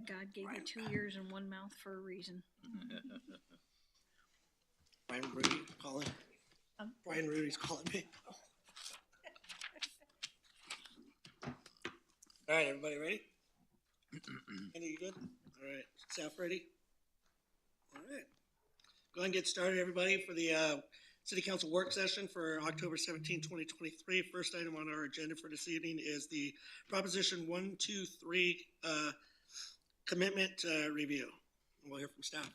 God gave you 2 ears and 1 mouth for a reason. Brian Rudy calling. Brian Rudy's calling me. All right, everybody ready? Andy, you good? All right, staff ready? All right. Go ahead and get started, everybody, for the City Council work session for October 17, 2023. First item on our agenda for this evening is the Proposition 123 commitment review. We'll hear from staff.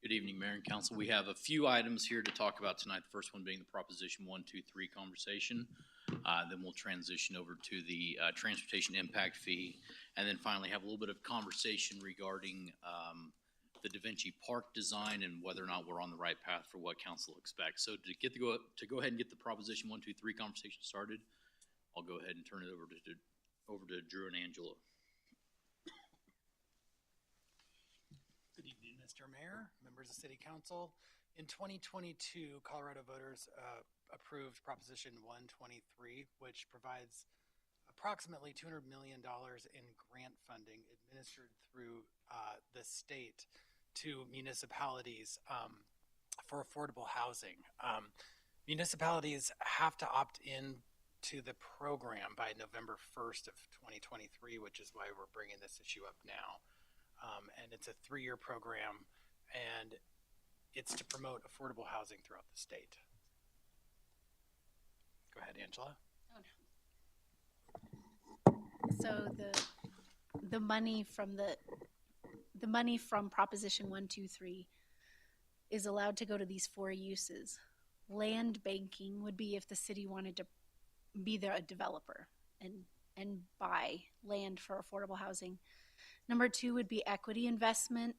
Good evening, Mayor and Council. We have a few items here to talk about tonight. The first one being the Proposition 123 conversation. Then we'll transition over to the transportation impact fee. And then finally have a little bit of conversation regarding the Da Vinci Park design and whether or not we're on the right path for what council expects. So to go ahead and get the Proposition 123 conversation started, I'll go ahead and turn it over to Drew and Angela. Good evening, Mr. Mayor, members of City Council. In 2022, Colorado voters approved Proposition 123, which provides approximately $200 million in grant funding administered through the state to municipalities for affordable housing. Municipalities have to opt in to the program by November 1st of 2023, which is why we're bringing this issue up now. And it's a 3-year program, and it's to promote affordable housing throughout the state. Go ahead, Angela. Oh, no. So the money from Proposition 123 is allowed to go to these 4 uses. Land banking would be if the city wanted to be a developer and buy land for affordable housing. Number 2 would be equity investment.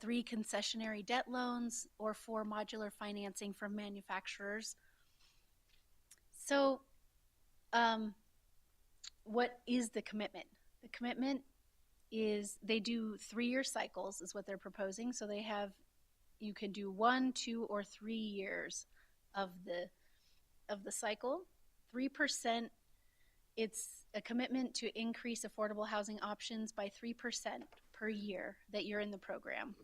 3, concessionary debt loans, or 4, modular financing from manufacturers. So what is the commitment? The commitment is they do 3-year cycles is what they're proposing. So you can do 1, 2, or 3 years of the cycle. 3%, it's a commitment to increase affordable housing options by 3% per year that you're in the program.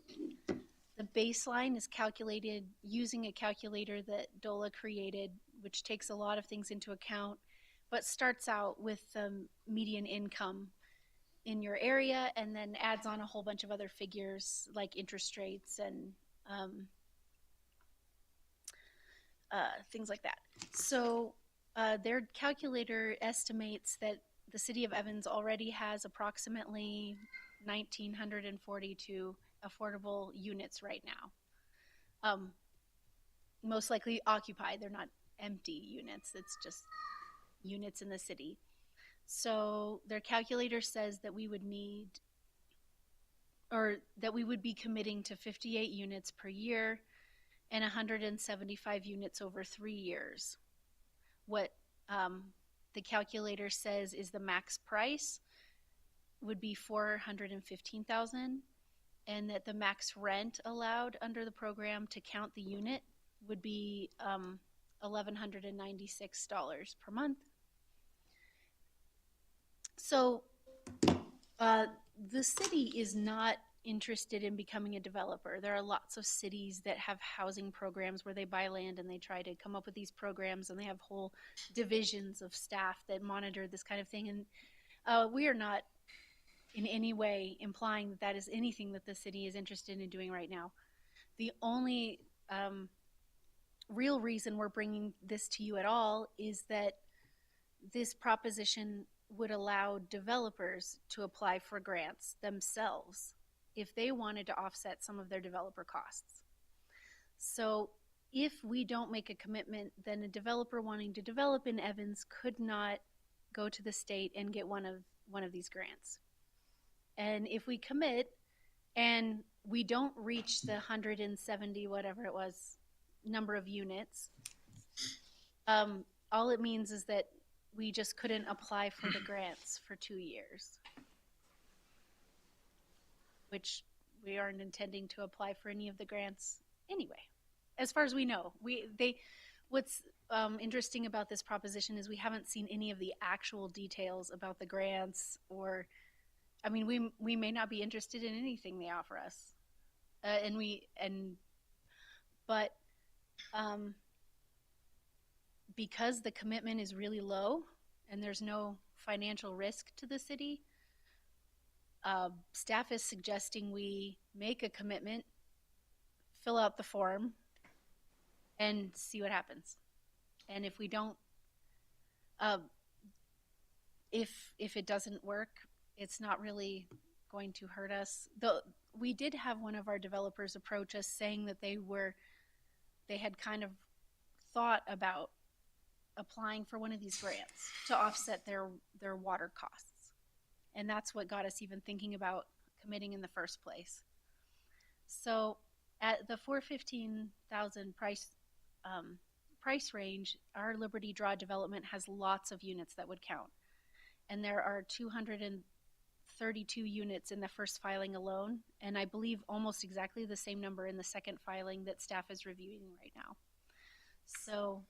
The baseline is calculated using a calculator that DOLA created, which takes a lot of things into account, but starts out with median income in your area and then adds on a whole bunch of other figures like interest rates and things like that. So their calculator estimates that the city of Evans already has approximately 1,942 affordable units right now. Most likely occupied. They're not empty units. It's just units in the city. So their calculator says that we would need, or that we would be committing to 58 units per year and 175 units over 3 years. What the calculator says is the max price would be $415,000, and that the max rent allowed under the program to count the unit would be $1,196 per month. So the city is not interested in becoming a developer. There are lots of cities that have housing programs where they buy land and they try to come up with these programs, and they have whole divisions of staff that monitor this kind of thing. And we are not in any way implying that is anything that the city is interested in doing right now. The only real reason we're bringing this to you at all is that this proposition would allow developers to apply for grants themselves if they wanted to offset some of their developer costs. So if we don't make a commitment, then a developer wanting to develop in Evans could not go to the state and get one of these grants. And if we commit and we don't reach the 170, whatever it was, number of units, all it means is that we just couldn't apply for the grants for 2 years, which we aren't intending to apply for any of the grants anyway, as far as we know. What's interesting about this proposition is we haven't seen any of the actual details about the grants, or, I mean, we may not be interested in anything they offer us, but because the commitment is really low and there's no financial risk to the city, staff is suggesting we make a commitment, fill out the form, and see what happens. And if we don't, if it doesn't work, it's not really going to hurt us. Though we did have one of our developers approach us saying that they had kind of thought about applying for one of these grants to offset their water costs. And that's what got us even thinking about committing in the first place. So at the $415,000 price range, our Liberty Draw development has lots of units that would count. And there are 232 units in the first filing alone, and I believe almost exactly the same number in the second filing that staff is reviewing right now. So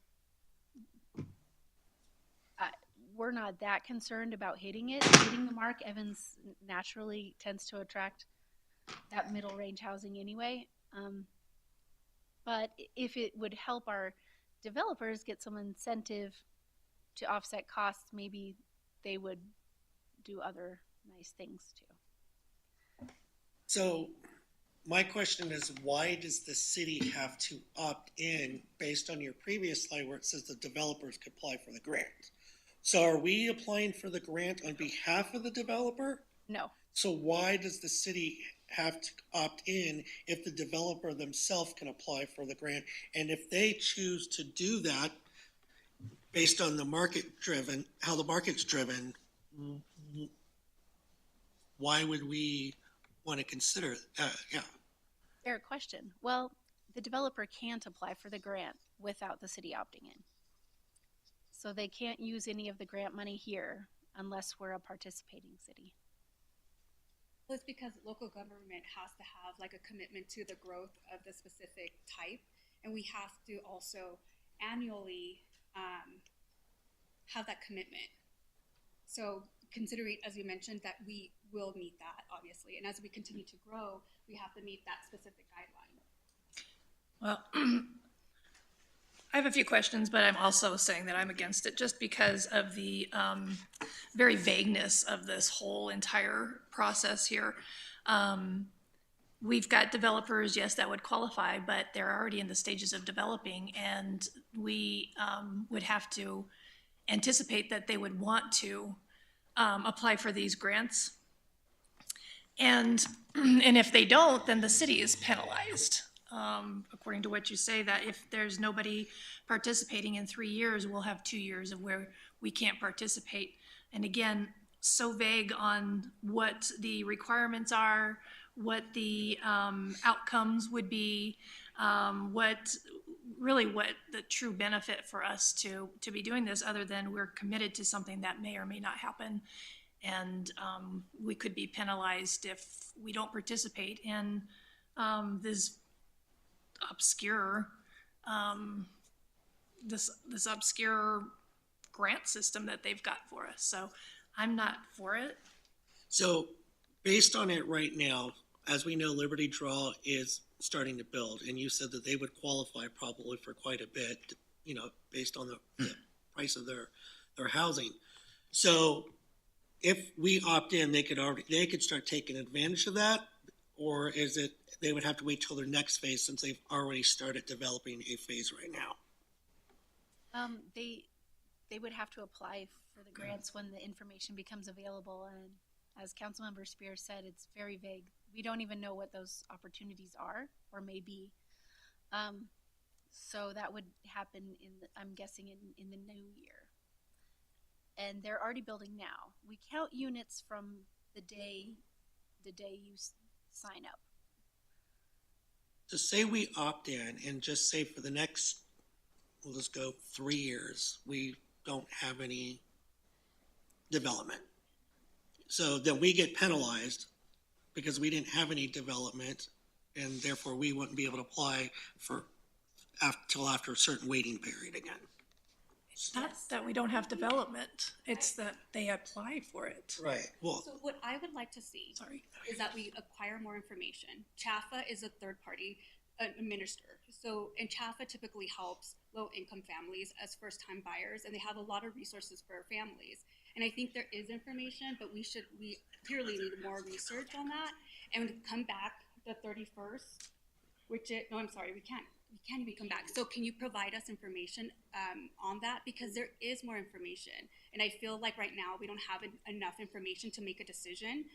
we're not that concerned about hitting the mark. Evans naturally tends to attract that middle range housing anyway. But if it would help our developers get some incentive to offset costs, maybe they would do other nice things too. So my question is, why does the city have to opt in based on your previous slide where it says the developers could apply for the grant? So are we applying for the grant on behalf of the developer? No. So why does the city have to opt in if the developer themselves can apply for the grant? And if they choose to do that based on how the market's driven, why would we want to consider yeah. Fair question. Well, the developer can't apply for the grant without the city opting in. So they can't use any of the grant money here unless we're a participating city. Well, it's because local government has to have like a commitment to the growth of the specific type, and we have to also annually have that commitment. So considering, as you mentioned, that we will meet that, obviously, and as we continue to grow, we have to meet that specific guideline. Well, I have a few questions, but I'm also saying that I'm against it just because of the very vagueness of this whole entire process here. We've got developers, yes, that would qualify, but they're already in the stages of developing, and we would have to anticipate that they would want to apply for these grants. And if they don't, then the city is penalized. According to what you say, that if there's nobody participating in 3 years, we'll have 2 years of where we can't participate. And again, so vague on what the requirements are, what the outcomes would be, what the true benefit for us to be doing this, other than we're committed to something that may or may not happen. And we could be penalized if we don't participate in this obscure this obscure grant system that they've got for us. So I'm not for it. So based on it right now, as we know, Liberty Draw is starting to build, and you said that they would qualify probably for quite a bit, based on the price of their housing. So if we opt in, they could start taking advantage of that, or is it they would have to wait till their next phase since they've already started developing a phase right now? They would have to apply for the grants when the information becomes available, and as Councilmember Spears said, it's very vague. We don't even know what those opportunities are or may be. So that would happen I'm guessing in the new year. And they're already building now. We count units from the day you sign up. So say we opt in and just say for the next, we'll just go 3 years, we don't have any development. So then we get penalized because we didn't have any development, and therefore we wouldn't be able to apply for till after a certain waiting period again. It's not that we don't have development, it's that they apply for it. Right. Well, So what I would like to see Sorry. is that we acquire more information. CHAFA is a third party administrator. So, and CHAFA typically helps low income families as first time buyers, and they have a lot of resources for families. And I think there is information, but we clearly need more research on that and come back the 31st, we can't even come back. So can you provide us information on that? Because there is more information. And I feel like right now we don't have enough information to make a decision.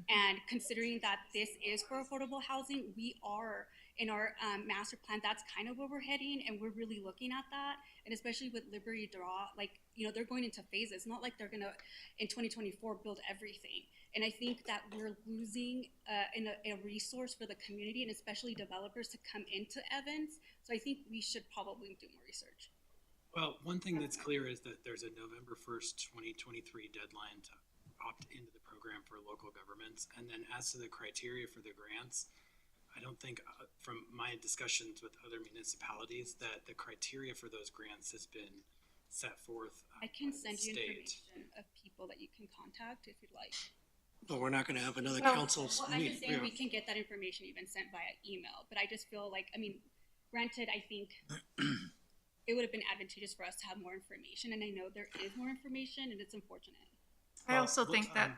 And considering that this is for affordable housing, we are in our master plan, that's kind of where we're heading, and we're really looking at that. And especially with Liberty Draw, like, you know, they're going into phases, not like they're gonna, in 2024, build everything. And I think that we're losing a resource for the community and especially developers to come into Evans. So I think we should probably do more research. Well, one thing that's clear is that there's a November 1st, 2023 deadline to opt into the program for local governments. And then as to the criteria for the grants, I don't think from my discussions with other municipalities that the criteria for those grants has been set forth. I can send you state. information of people that you can contact if you'd like. but we're not gonna have another Well, council Well, I'm meeting. just saying we can get that information even sent via email, but I just feel like, I mean, granted, I think it would have been advantageous for us to have more information, and I know there is more information, and it's unfortunate. I also think that,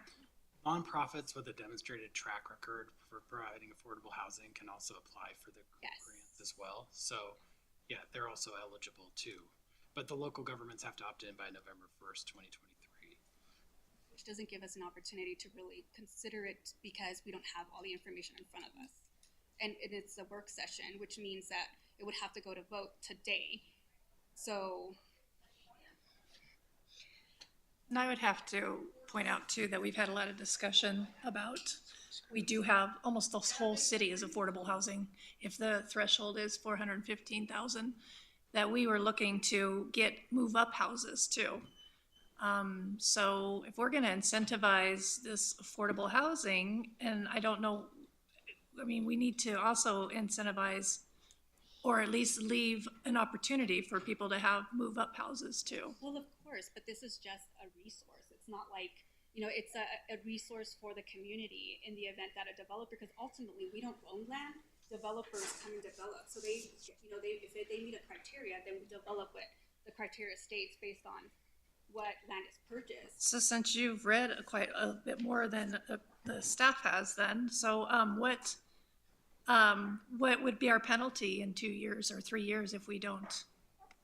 Nonprofits with a demonstrated track record for providing affordable housing can also apply for the Yes. grants as well. So, yeah, they're also eligible too. But the local governments have to opt in by November 1st, 2023. Which doesn't give us an opportunity to really consider it because we don't have all the information in front of us. And it's a work session, which means that it would have to go to vote today. So, and I would have to point out too that we've had a lot of discussion about, we do have, almost the whole city is affordable housing. If the threshold is 415,000, that we were looking to get move-up houses too. So if we're gonna incentivize this affordable housing, and I don't know, I mean, we need to also incentivize or at least leave an opportunity for people to have move-up houses too. well, of course, but this is just a resource. It's not like, you know, it's a resource for the community in the event that a developer, because ultimately we don't own land, developers come and develop. So they, you know, if they meet a criteria, then we develop what the criteria states based on what land is purchased. So since you've read quite a bit more than the staff has then, so what would be our penalty in 2 years or 3 years if we don't?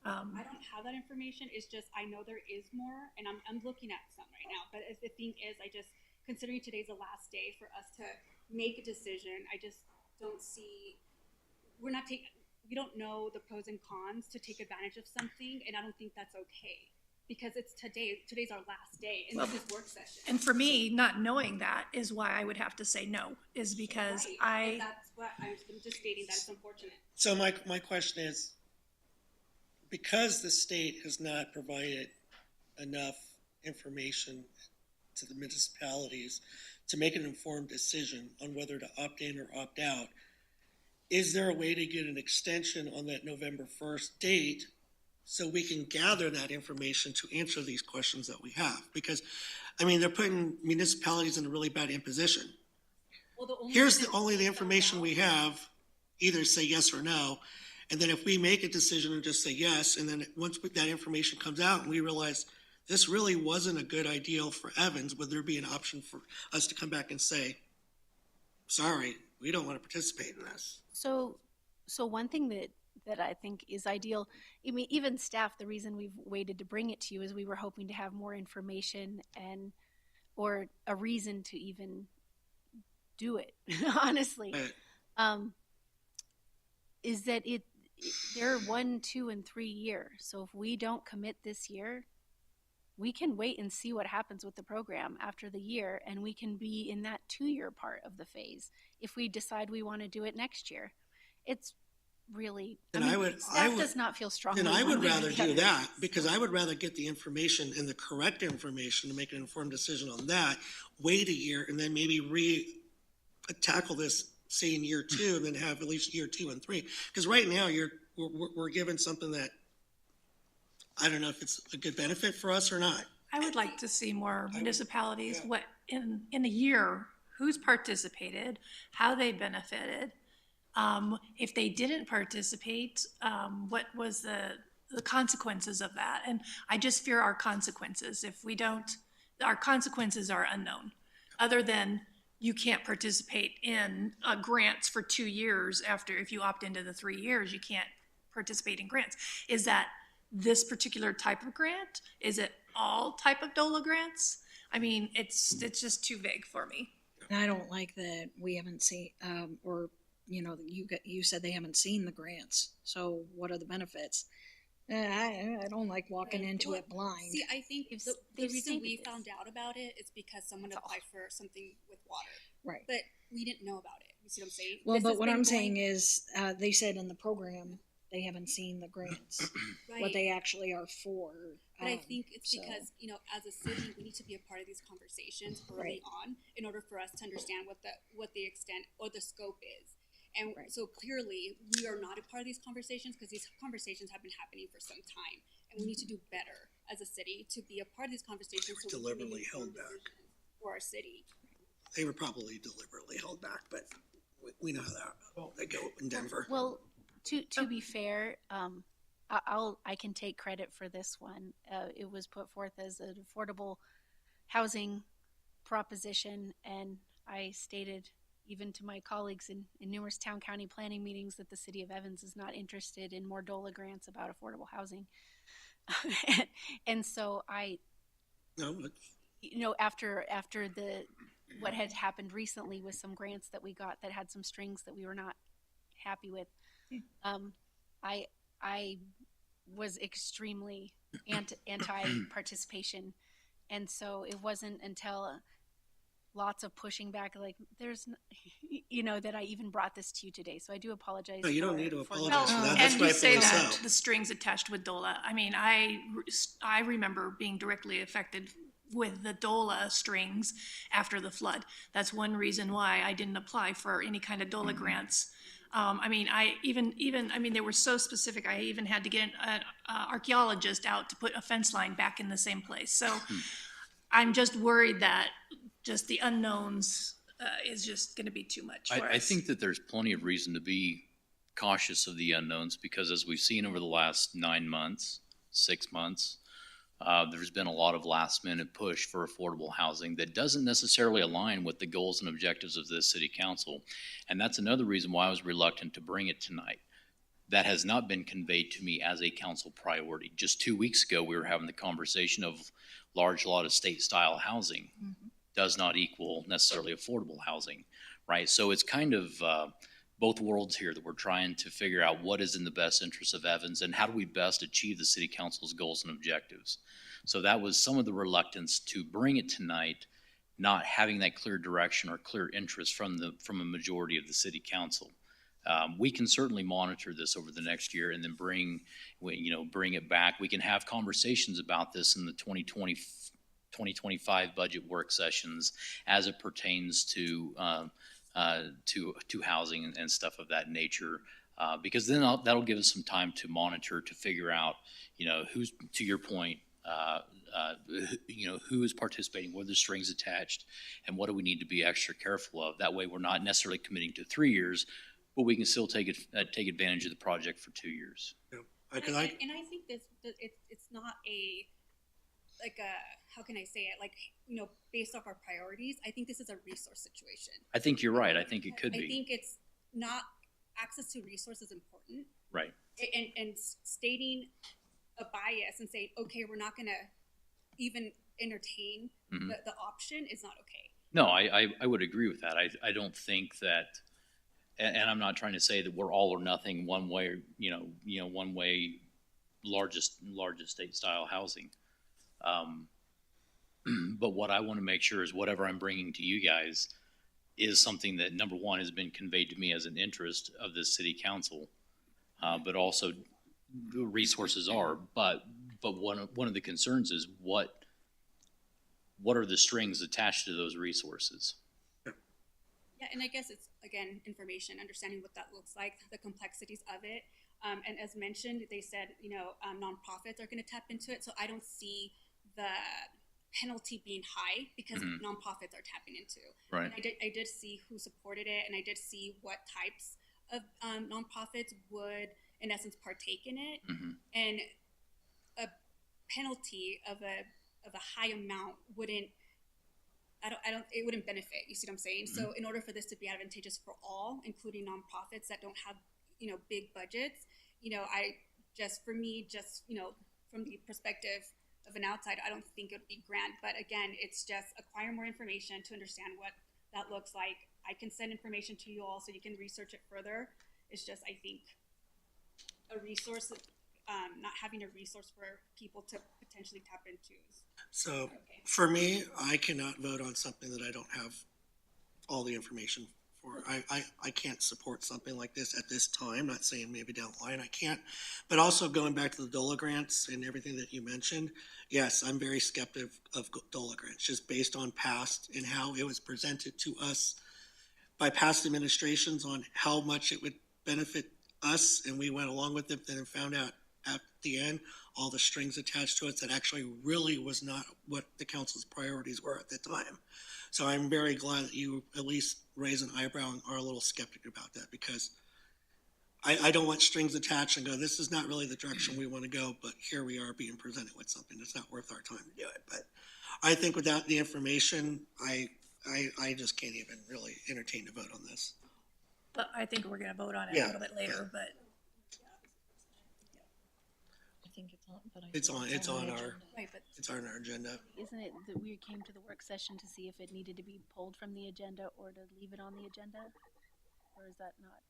I don't have that information. It's just, I know there is more, and I'm looking at some right now. But the thing is, considering today's the last day for us to make a decision, I just don't see, we don't know the pros and cons to take advantage of something, and I don't think that's okay. Because it's today's our last day, and this is work session. And for me, not knowing that is why I would have to say no, is because Right, and that's what I'm just stating that it's unfortunate. So my question is, because the state has not provided enough information to the municipalities to make an informed decision on whether to opt in or opt out, is there a way to get an extension on that November 1st date so we can gather that information to answer these questions that we have? Because, I mean, they're putting municipalities in a really bad imposition. Well, Here's only the information we have, either say yes or no. And then if we make a decision and just say yes, and then once that information comes out and we realize this really wasn't a good idea for Evans, would there be an option for us to come back and say, sorry, we don't want to participate in this? So one thing that I think is ideal, I mean, even staff, the reason we've waited to bring it to you is we were hoping to have more information or a reason to even do it, honestly. But Is that they're 1, 2, and 3 years. So if we don't commit this year, we can wait and see what happens with the program after the year, and we can be in that 2-year part of the phase if we decide we want to do it next year. It's really, staff does not feel strongly. then I would one way or rather the do other. that, because I would rather get the information and the correct information to make an informed decision on that, wait a year, and then maybe tackle this, say in year 2, and then have at least year 2 and 3. Because right now, we're given something that, I don't know if it's a good benefit for us or not. I would like to see more municipalities, yeah. what, in a year, who's participated, how they benefited. If they didn't participate, what was the consequences of that? And I just fear our consequences. If we don't, our consequences are unknown. Other than you can't participate in grants for 2 years after, if you opt into the 3 years, you can't participate in grants. Is that this particular type of grant? Is it all type of DOLA grants? I mean, it's just too vague for me. And I don't like that we haven't seen, or, you said they haven't seen the grants. So what are the benefits? I don't like walking Right. into Well, it blind. See, I think If the they've reason stated we this. found out about it is because someone applied for something with water, Right. but we didn't know about it. You see what I'm saying? Well, This but has what been I'm saying going- is, they said in the program, they haven't seen the grants, what right. they actually are for. But I think it's so- because, as a city, we need to be a part of these conversations early Right. on in order for us to understand what the extent or the scope is. And Right. so clearly, we are not a part of these conversations because these conversations have been happening for some time. And we need to do better as a city to be a part of these conversations. They were so we can make deliberately held informed back. decisions for our city. They were probably deliberately held back, but we know how they go in Denver. Well, to be fair, I can take credit for this one. It was put forth as an affordable housing proposition, and I stated even to my colleagues in numerous town county planning meetings that the city of Evans is not interested in more DOLA grants about affordable housing. And so No, but after what had happened recently with some grants that we got that had some strings that we were not happy with, I was extremely anti participation, and so it wasn't until lots of pushing back, like that I even brought this to you today. So I do apologize. No, you don't for- need to for apologize not- for that. That's And you say rightfully that so. the strings attached with DOLA. I mean, I remember being directly affected with the DOLA strings after the flood. That's one reason why I didn't apply for any kind of DOLA grants. I mean, they were so specific. I even had to get an archaeologist out to put a fence line back in the same place. So I'm just worried that just the unknowns is just going to be too much for us. I think that there's plenty of reason to be cautious of the unknowns because as we've seen over the last 9 months, 6 months, there's been a lot of last minute push for affordable housing that doesn't necessarily align with the goals and objectives of this city council. And that's another reason why I was reluctant to bring it tonight. That has not been conveyed to me as a council priority. Just 2 weeks ago, we were having the conversation of large lot of state style housing does not equal necessarily affordable housing, right? So it's kind of both worlds here that we're trying to figure out what is in the best interest of Evans and how do we best achieve the city council's goals and objectives. So that was some of the reluctance to bring it tonight, not having that clear direction or clear interest from a majority of the city council. We can certainly monitor this over the next year and then bring it back. We can have conversations about this in the 2025 budget work sessions as it pertains to housing and stuff of that nature. Because then that'll give us some time to monitor, to figure out, who's, to your point, who is participating, what are the strings attached, and what do we need to be extra careful of. That way we're not necessarily committing to 3 years, but we can still take advantage of the project for 2 years. And I think it's not how can I say it? Based off our priorities, I think this is a resource situation. I think you're right. I think it could I be. think it's not access to resources important. Right. And stating a bias and saying, okay, we're not going to even entertain Mhm. the option is not okay. No, I would agree with that. I don't think that, and I'm not trying to say that we're all or nothing one way, one way largest state style housing. But what I want to make sure is whatever I'm bringing to you guys is something that, number one, has been conveyed to me as an interest of this city council, but also the resources are. But one of the concerns is what are the strings attached to those resources? Yeah, and I guess it's, again, information, understanding what that looks like, the complexities of it. And as mentioned, they said, nonprofits are going to tap into it. So I don't see the penalty being high because nonprofits are tapping into. Right. And I did see who supported it, and I did see what types of nonprofits would, in essence, partake in it. And a penalty of a high amount wouldn't. It wouldn't benefit. You see what I'm saying? So in order for this to be advantageous for all, including nonprofits that don't have, big budgets, from the perspective of an outside, I don't think it would be grand. But again, it's just acquire more information to understand what that looks like. I can send information to you all so you can research it further. It's just, I think, a resource, not having a resource for people to potentially tap into. So for me, I cannot vote on something that I don't have all the information for. I can't support something like this at this time. Not saying maybe down the line I can't, but also going back to the DOLA grants and everything that you mentioned. Yes, I'm very skeptic of DOLA grants just based on past and how it was presented to us by past administrations on how much it would benefit us, and we went along with it, then found out at the end all the strings attached to it that actually really was not what the council's priorities were at the time. So I'm very glad that you at least raise an eyebrow and are a little skeptic about that, because I don't want strings attached and go, this is not really the direction we want to go, but here we are being presented with something that's not worth our time to do it. But I think without the information, I just can't even really entertain a vote on this. But I think we're gonna vote on it a Yeah, little bit later, but I think it's on, but I It's think on the our, agenda. Right, but it's on our agenda. Isn't it that we came to the work session to see if it needed to be pulled from the agenda or to leave it on the agenda? Or is that not?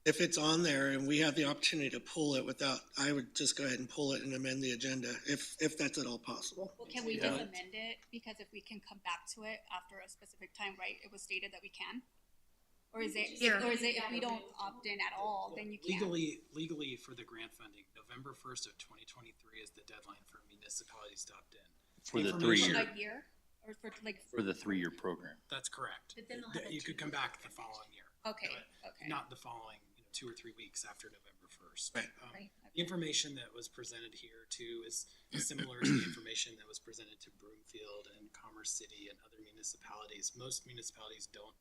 If it's on there and we have the opportunity to pull it without, I would just go ahead and pull it and amend the agenda if that's at all possible. well, can we just amend it? Because if we can come back to it after a specific time, right? It was stated that we can. Or is it? Here. Or is it if we don't opt in at all, then you can't? Legally for the grant funding, November 1st of 2023 is the deadline for municipalities to opt in. For the Information- 3 year, A year, or for like? for the 3-year program. That's correct. But then they'll have a You could come back the following year. Okay. But Okay. Not the following, 2 or 3 weeks after November 1st. Right. Right. The information that was presented here too is similar to the information that was presented to Broomfield and Commerce City and other municipalities. Most municipalities don't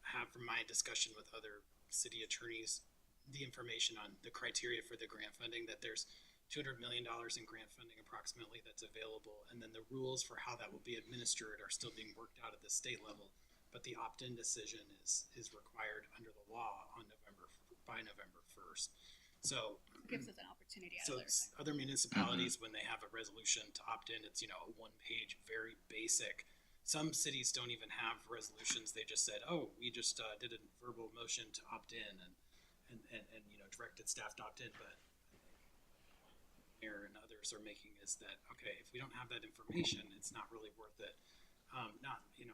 have, from my discussion with other city attorneys, the information on the criteria for the grant funding, that there's $200 million in grant funding approximately that's available. And then the rules for how that will be administered are still being worked out at the state level. But the opt-in decision is required under the law by November 1st. So Gives us an opportunity. At so others. other municipalities, when they have a resolution to opt in, it's, a 1-page, very basic. Some cities don't even have resolutions. They just said, oh, we just did a verbal motion to opt in and directed staff to opt in. But mayor and others are making is that, okay, if we don't have that information, it's not really worth it.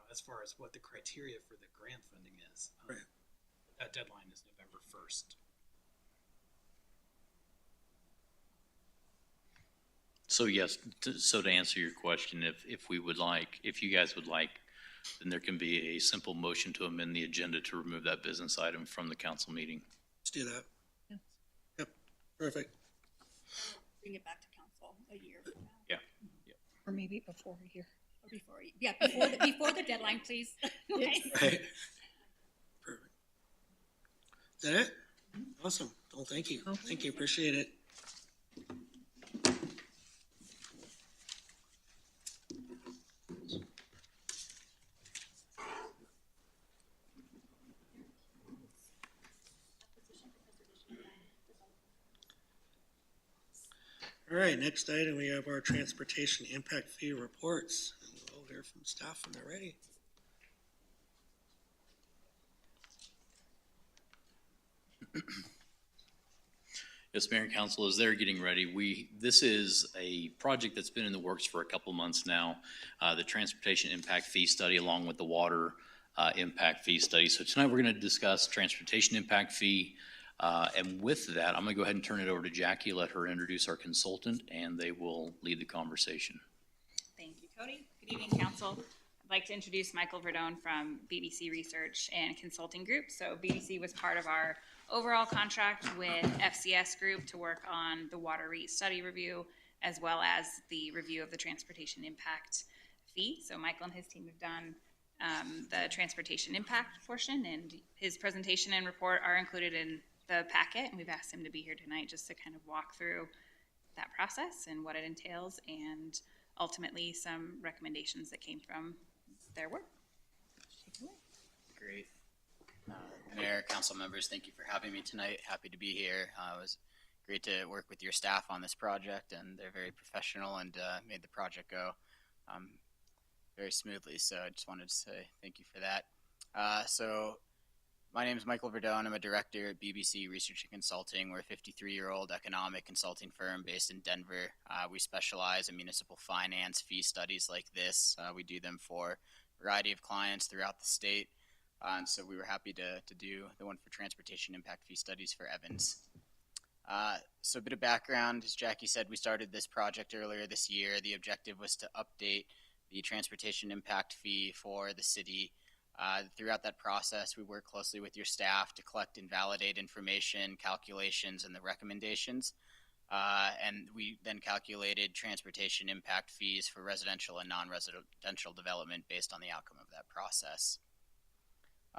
As far as what the criteria for the grant funding is. Right. That deadline is November 1st. So yes, so to answer your question, if you guys would like, then there can be a simple motion to amend the agenda to remove that business item from the council meeting. Let's do that. Yeah. Yep, perfect. Bring it back to council a year from now. Yeah. Or maybe before a year. Or before the deadline, please. Okay. Right. Perfect. Is that it? Awesome. Well, thank you. Thank you. Appreciate it. All right, next item, we have our transportation impact fee reports. And we'll hear from staff when they're ready. Yes, Mayor and Council, as they're getting ready, this is a project that's been in the works for a couple months now. The transportation impact fee study along with the water impact fee study. So tonight we're going to discuss transportation impact fee. And with that, I'm going to go ahead and turn it over to Jackie, let her introduce our consultant, and they will lead the conversation. Thank you, Cody. Good evening, council. I'd like to introduce Michael Verdone from BBC Research and Consulting Group. So BBC was part of our overall contract with FCS Group to work on the water rate study review, as well as the review of the transportation impact fee. So Michael and his team have done the transportation impact portion, and his presentation and report are included in the packet, and we've asked him to be here tonight just to kind of walk through that process and what it entails, and ultimately some recommendations that came from their work. Take it away. Great. Mayor, council members, thank you for having me tonight. Happy to be here. It was great to work with your staff on this project, and they're very professional and made the project go very smoothly. So I just wanted to say thank you for that. So my name is Michael Verdone. I'm a director at BBC Research and Consulting. We're a 53-year-old economic consulting firm based in Denver. We specialize in municipal finance fee studies like this. We do them for a variety of clients throughout the state. And so we were happy to do the one for transportation impact fee studies for Evans. So a bit of background, as Jackie said, we started this project earlier this year. The objective was to update the transportation impact fee for the city. Throughout that process, we worked closely with your staff to collect and validate information, calculations, and the recommendations. And we then calculated transportation impact fees for residential and non-residential development based on the outcome of that process.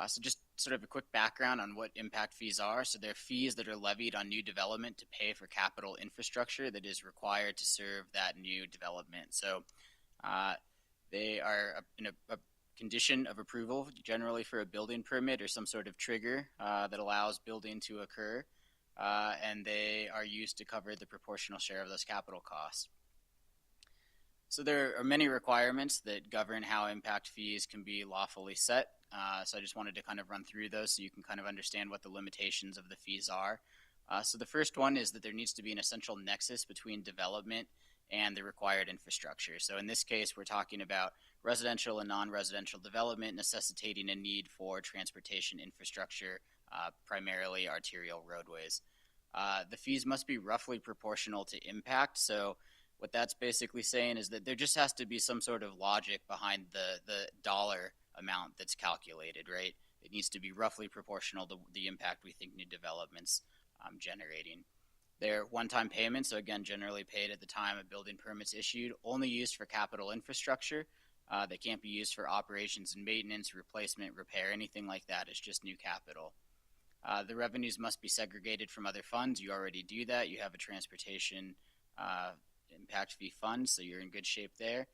So just sort of a quick background on what impact fees are. So they're fees that are levied on new development to pay for capital infrastructure that is required to serve that new development. So they are a condition of approval, generally for a building permit or some sort of trigger that allows building to occur, and they are used to cover the proportional share of those capital costs. So there are many requirements that govern how impact fees can be lawfully set. So I just wanted to kind of run through those so you can kind of understand what the limitations of the fees are. So the first one is that there needs to be an essential nexus between development and the required infrastructure. So in this case, we're talking about residential and non-residential development necessitating a need for transportation infrastructure, primarily arterial roadways. The fees must be roughly proportional to impact. So what that's basically saying is that there just has to be some sort of logic behind the dollar amount that's calculated, right? It needs to be roughly proportional to the impact we think new development's generating. They're one-time payments, so again, generally paid at the time a building permit's issued, only used for capital infrastructure. They can't be used for operations and maintenance, replacement, repair, anything like that. It's just new capital. The revenues must be segregated from other funds. You already do that. You have a transportation impact fee fund, so you're in good shape there.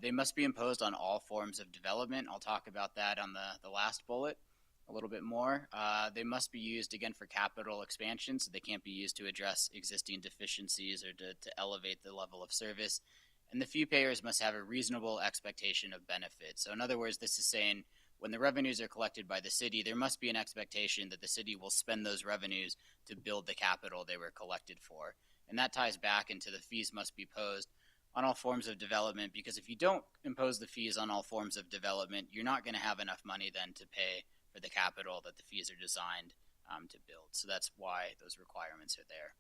They must be imposed on all forms of development. I'll talk about that on the last bullet a little bit more. They must be used, again, for capital expansion, so they can't be used to address existing deficiencies or to elevate the level of service. And the fee payers must have a reasonable expectation of benefit. So in other words, this is saying when the revenues are collected by the city, there must be an expectation that the city will spend those revenues to build the capital they were collected for. And that ties back into the fees must be posed on all forms of development, because if you don't impose the fees on all forms of development, you're not going to have enough money then to pay for the capital that the fees are designed to build. So that's why those requirements are there.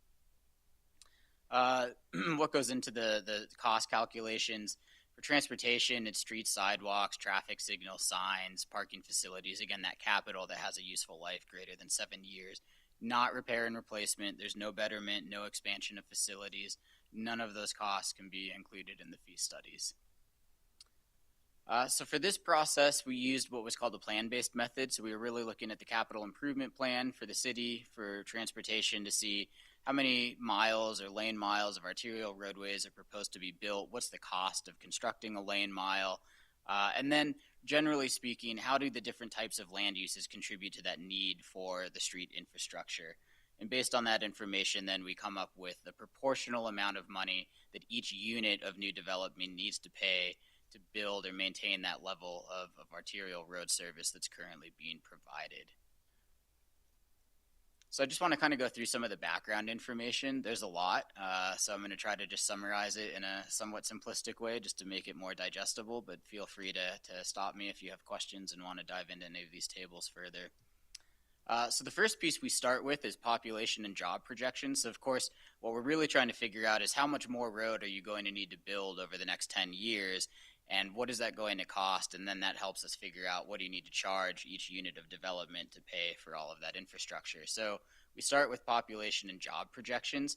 What goes into the cost calculations? For transportation, it's streets, sidewalks, traffic signals, signs, parking facilities. Again, that capital that has a useful life greater than 7 years. Not repair and replacement. There's no betterment, no expansion of facilities. None of those costs can be included in the fee studies. So for this process, we used what was called a plan-based method. So we were really looking at the capital improvement plan for the city for transportation to see how many miles or lane miles of arterial roadways are proposed to be built, what's the cost of constructing a lane mile, and then generally speaking, how do the different types of land uses contribute to that need for the street infrastructure? And based on that information, then we come up with the proportional amount of money that each unit of new development needs to pay to build or maintain that level of arterial road service that's currently being provided. So I just want to kind of go through some of the background information. There's a lot, so I'm going to try to just summarize it in a somewhat simplistic way just to make it more digestible, but feel free to stop me if you have questions and want to dive into any of these tables further. So the first piece we start with is population and job projections. So of course, what we're really trying to figure out is how much more road are you going to need to build over the next 10 years? and what is that going to cost? And then that helps us figure out what do you need to charge each unit of development to pay for all of that infrastructure. So we start with population and job projections.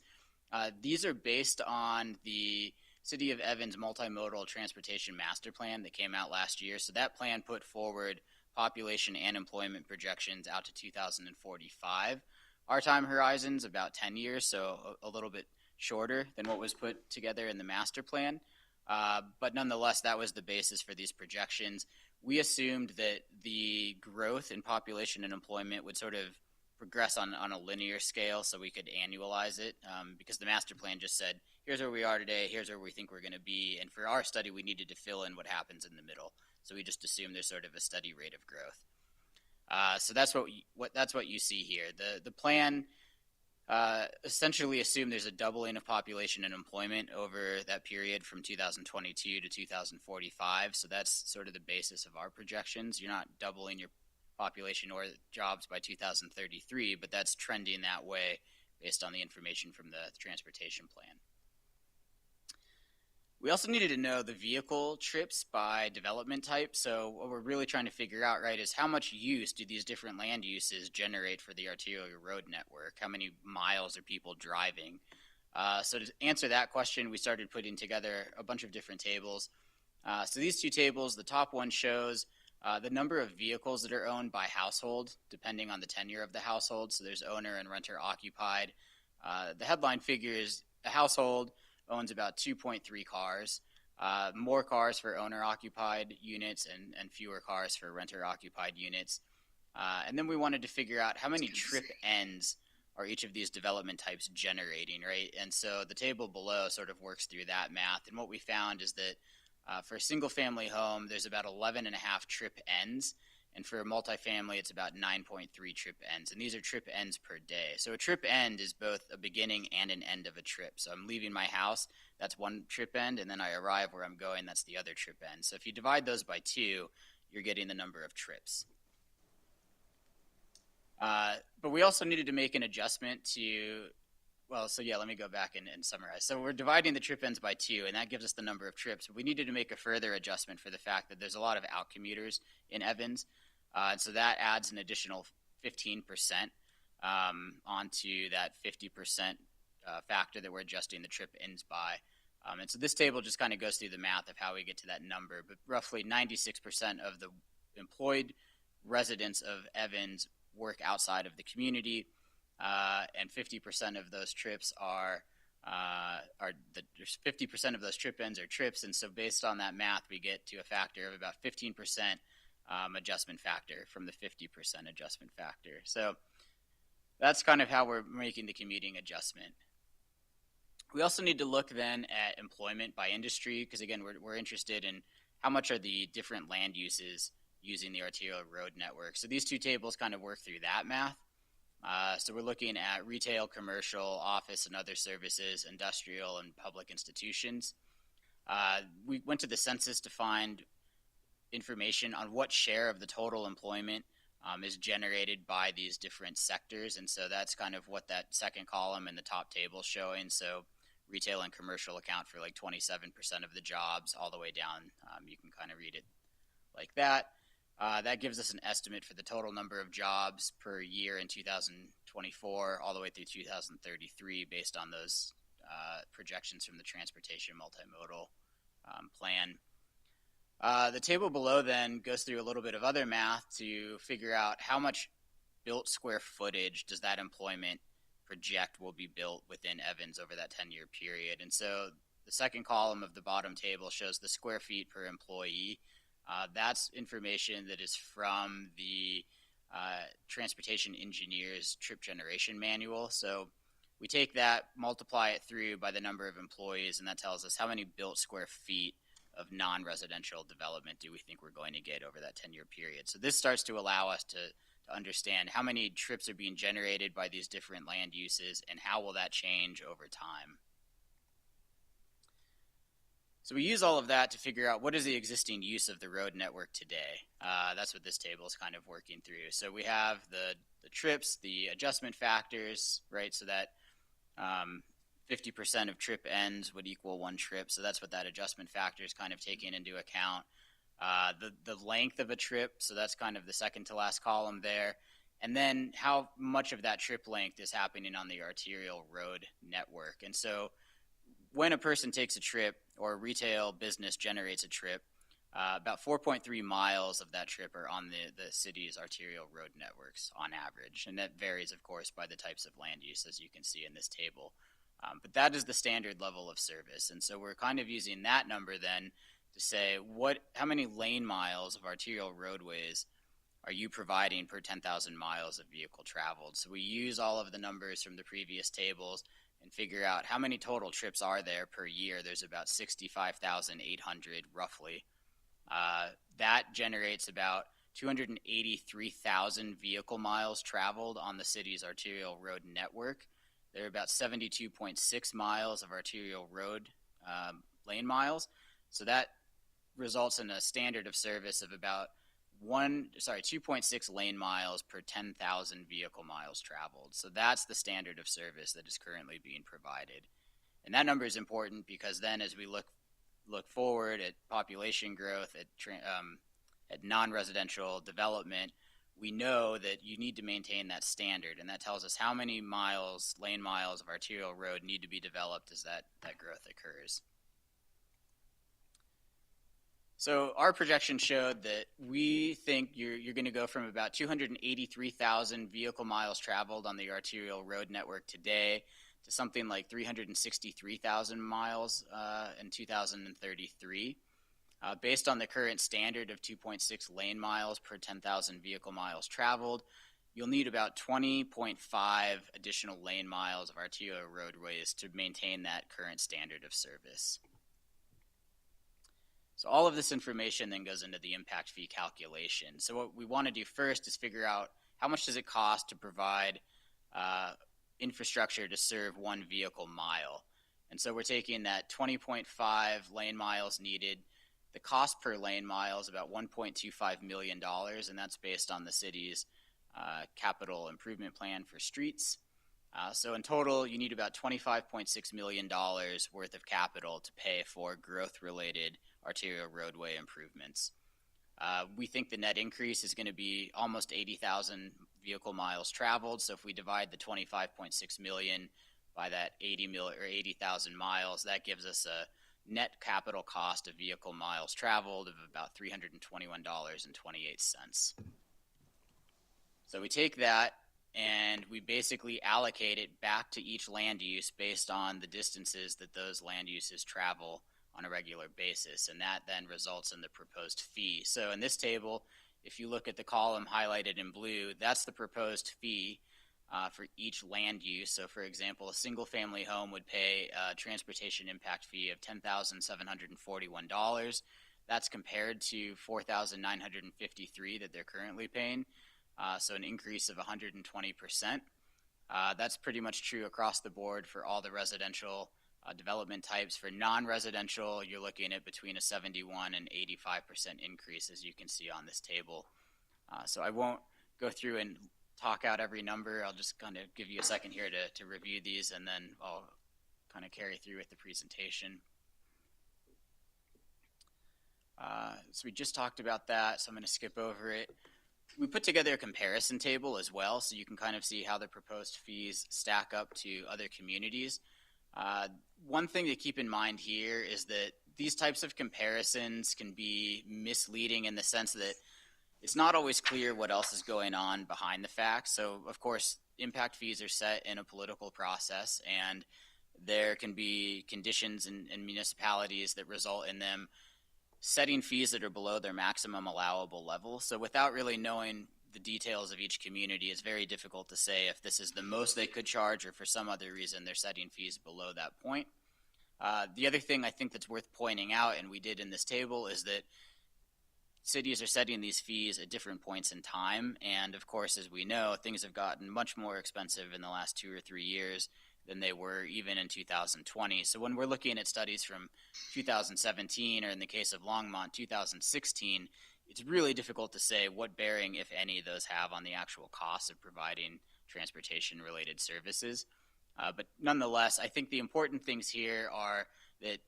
These are based on the City of Evans Multimodal Transportation Master Plan that came out last year. So that plan put forward population and employment projections out to 2045. Our time horizon's about 10 years, so a little bit shorter than what was put together in the master plan. But nonetheless, that was the basis for these projections. We assumed that the growth in population and employment would sort of progress on a linear scale so we could annualize it, because the master plan just said, here's where we are today, here's where we think we're going to be, and for our study, we needed to fill in what happens in the middle. So we just assume there's sort of a steady rate of growth. So that's what you see here. The plan essentially assumed there's a doubling of population and employment over that period from 2022 to 2045. So that's sort of the basis of our projections. You're not doubling your population or jobs by 2033, but that's trending that way based on the information from the transportation plan. We also needed to know the vehicle trips by development type. So what we're really trying to figure out, right, is how much use do these different land uses generate for the arterial road network? How many miles are people driving? So to answer that question, we started putting together a bunch of different tables. So these two tables, the top one shows the number of vehicles that are owned by household, depending on the tenure of the household. So there's owner and renter occupied. The headline figure is a household owns about 2.3 cars, more cars for owner-occupied units and fewer cars for renter-occupied units. And then we wanted to figure out how many trip ends are each of these development types generating, right? And so the table below sort of works through that math. And what we found is that for a single-family home, there's about 11.5 trip ends. And for a multifamily, it's about 9.3 trip ends. And these are trip ends per day. So a trip end is both a beginning and an end of a trip. So I'm leaving my house, that's one trip end, and then I arrive where I'm going, that's the other trip end. So if you divide those by 2, you're getting the number of trips. But we also needed to make an adjustment to, let me go back and summarize. So we're dividing the trip ends by 2, and that gives us the number of trips. We needed to make a further adjustment for the fact that there's a lot of out commuters in Evans. And so that adds an additional 15% onto that 50% factor that we're adjusting the trip ends by. And so this table just kind of goes through the math of how we get to that number. But roughly 96% of the employed residents of Evans work outside of the community, and 50% of those trips are 50% of those trip ends are trips. And so based on that math, we get to a factor of about 15% adjustment factor from the 50% adjustment factor. So that's kind of how we're making the commuting adjustment. We also need to look then at employment by industry, because again, we're interested in how much are the different land uses using the arterial road network. So these two tables kind of work through that math. So we're looking at retail, commercial, office and other services, industrial and public institutions. We went to the census to find information on what share of the total employment is generated by these different sectors. And so that's kind of what that second column in the top table is showing. So retail and commercial account for like 27% of the jobs all the way down. You can kind of read it like that. That gives us an estimate for the total number of jobs per year in 2024 all the way through 2033 based on those projections from the Transportation Multimodal Plan. The table below then goes through a little bit of other math to figure out how much built square footage does that employment project will be built within Evans over that 10-year period. And so the second column of the bottom table shows the square feet per employee. That's information that is from the Transportation Engineers Trip Generation Manual. So we take that, multiply it through by the number of employees, and that tells us how many built square feet of non-residential development do we think we're going to get over that 10-year period. So this starts to allow us to understand how many trips are being generated by these different land uses and how will that change over time. So we use all of that to figure out what is the existing use of the road network today. That's what this table is kind of working through. So we have the trips, the adjustment factors, right? So that 50% of trip ends would equal 1 trip. So that's what that adjustment factor is kind of taking into account. The length of a trip, so that's kind of the second to last column there. And then how much of that trip length is happening on the arterial road network. And so when a person takes a trip or a retail business generates a trip, about 4.3 miles of that trip are on the city's arterial road networks on average. And that varies, of course, by the types of land use, as you can see in this table. But that is the standard level of service. And so we're kind of using that number then to say how many lane miles of arterial roadways are you providing per 10,000 miles of vehicle traveled? So we use all of the numbers from the previous tables and figure out how many total trips are there per year. There's about 65,800 roughly. That generates about 283,000 vehicle miles traveled on the city's arterial road network. There are about 72.6 miles of arterial road lane miles. So that results in a standard of service of about 2.6 lane miles per 10,000 vehicle miles traveled. So that's the standard of service that is currently being provided. And that number is important because then as we look forward at population growth, at non-residential development, we know that you need to maintain that standard, and that tells us how many lane miles of arterial road need to be developed as that growth occurs. So our projection showed that we think you're going to go from about 283,000 vehicle miles traveled on the arterial road network today to something like 363,000 miles in 2033. Based on the current standard of 2.6 lane miles per 10,000 vehicle miles traveled, you'll need about 20.5 additional lane miles of arterial roadways to maintain that current standard of service. So all of this information then goes into the impact fee calculation. So what we want to do first is figure out how much does it cost to provide infrastructure to serve 1 vehicle mile. And so we're taking that 20.5 lane miles needed. The cost per lane mile is about $1.25 million, and that's based on the city's capital improvement plan for streets. So in total, you need about $25.6 million worth of capital to pay for growth-related arterial roadway improvements. We think the net increase is going to be almost 80,000 vehicle miles traveled. So if we divide the 25.6 million by that 80,000 miles, that gives us a net capital cost of vehicle miles traveled of about $321.28. So we take that and we basically allocate it back to each land use based on the distances that those land uses travel on a regular basis, and that then results in the proposed fee. So in this table, if you look at the column highlighted in blue, that's the proposed fee for each land use. So for example, a single family home would pay a transportation impact fee of $10,741. That's compared to $4,953 that they're currently paying, so an increase of 120%. That's pretty much true across the board for all the residential development types. For non-residential, you're looking at between a 71 and 85% increase, as you can see on this table. So I won't go through and talk out every number. I'll just kind of give you a second here to review these, and then I'll kind of carry through with the presentation. So we just talked about that, so I'm going to skip over it. We put together a comparison table as well, so you can kind of see how the proposed fees stack up to other communities. One thing to keep in mind here is that these types of comparisons can be misleading in the sense that it's not always clear what else is going on behind the facts. So, of course, impact fees are set in a political process, and there can be conditions in municipalities that result in them setting fees that are below their maximum allowable level. So without really knowing the details of each community, it's very difficult to say if this is the most they could charge or for some other reason they're setting fees below that point. The other thing I think that's worth pointing out, and we did in this table, is that cities are setting these fees at different points in time. And of course, as we know, things have gotten much more expensive in the last 2 or 3 years than they were even in 2020. So when we're looking at studies from 2017, or in the case of Longmont, 2016, it's really difficult to say what bearing, if any, those have on the actual cost of providing transportation-related services. But nonetheless, I think the important things here are that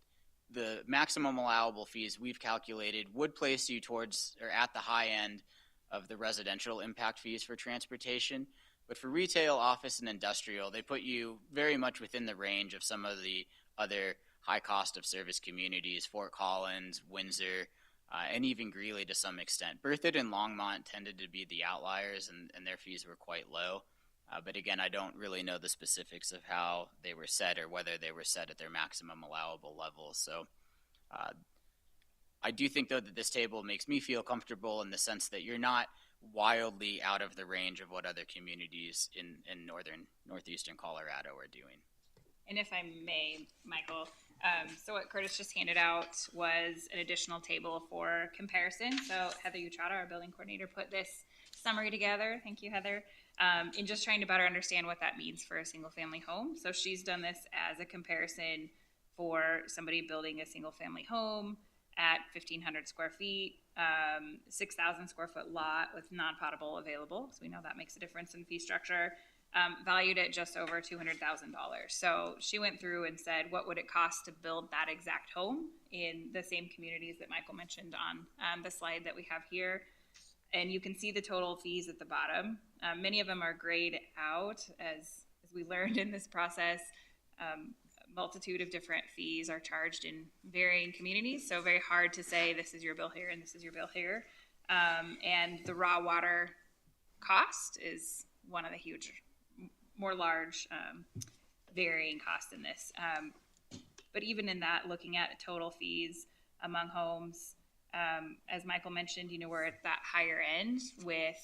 the maximum allowable fees we've calculated would place you towards or at the high end of the residential impact fees for transportation. But for retail, office, and industrial, they put you very much within the range of some of the other high cost of service communities, Fort Collins, Windsor, and even Greeley to some extent. Berthoud and Longmont tended to be the outliers, and their fees were quite low. But again, I don't really know the specifics of how they were set or whether they were set at their maximum allowable level. So I do think, though, that this table makes me feel comfortable in the sense that you're not wildly out of the range of what other communities in northeastern Colorado are doing. And if I may, Michael, so what Curtis just handed out was an additional table for comparison. So Heather Utrata, our building coordinator, put this summary together. Thank you, Heather. In just trying to better understand what that means for a single family home. So she's done this as a comparison for somebody building a single family home at 1,500 square feet, 6,000 square foot lot with non-potable available. So we know that makes a difference in fee structure. Valued at just over $200,000. So she went through and said, what would it cost to build that exact home in the same communities that Michael mentioned on the slide that we have here. And you can see the total fees at the bottom. Many of them are grayed out as we learned in this process. A multitude of different fees are charged in varying communities. So very hard to say this is your bill here and this is your bill here. And the raw water cost is one of the huge, more large varying costs in this. But even in that, looking at total fees among homes, as Michael mentioned, we're at that higher end with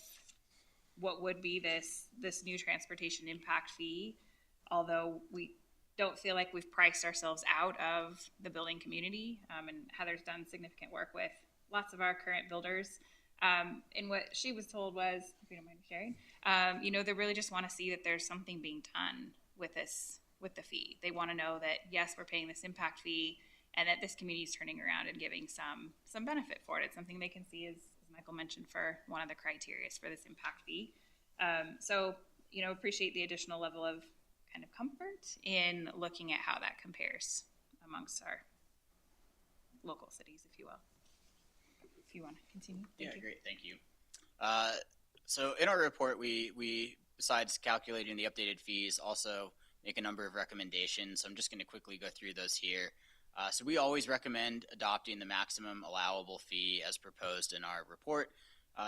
what would be this new transportation impact fee, although we don't feel like we've priced ourselves out of the building community. And Heather's done significant work with lots of our current builders. And what she was told was, if you don't mind sharing, they really just want to see that there's something being done with the fee. They want to know that, yes, we're paying this impact fee and that this community is turning around and giving some benefit for it. It's something they can see, as Michael mentioned, for one of the criteria for this impact fee. So, appreciate the additional level of kind of comfort in looking at how that compares amongst our local cities, if you will. If you want to continue. Thank you. Great. Thank you. So in our report, we besides calculating the updated fees, also make a number of recommendations. So I'm just going to quickly go through those here. So we always recommend adopting the maximum allowable fee as proposed in our report.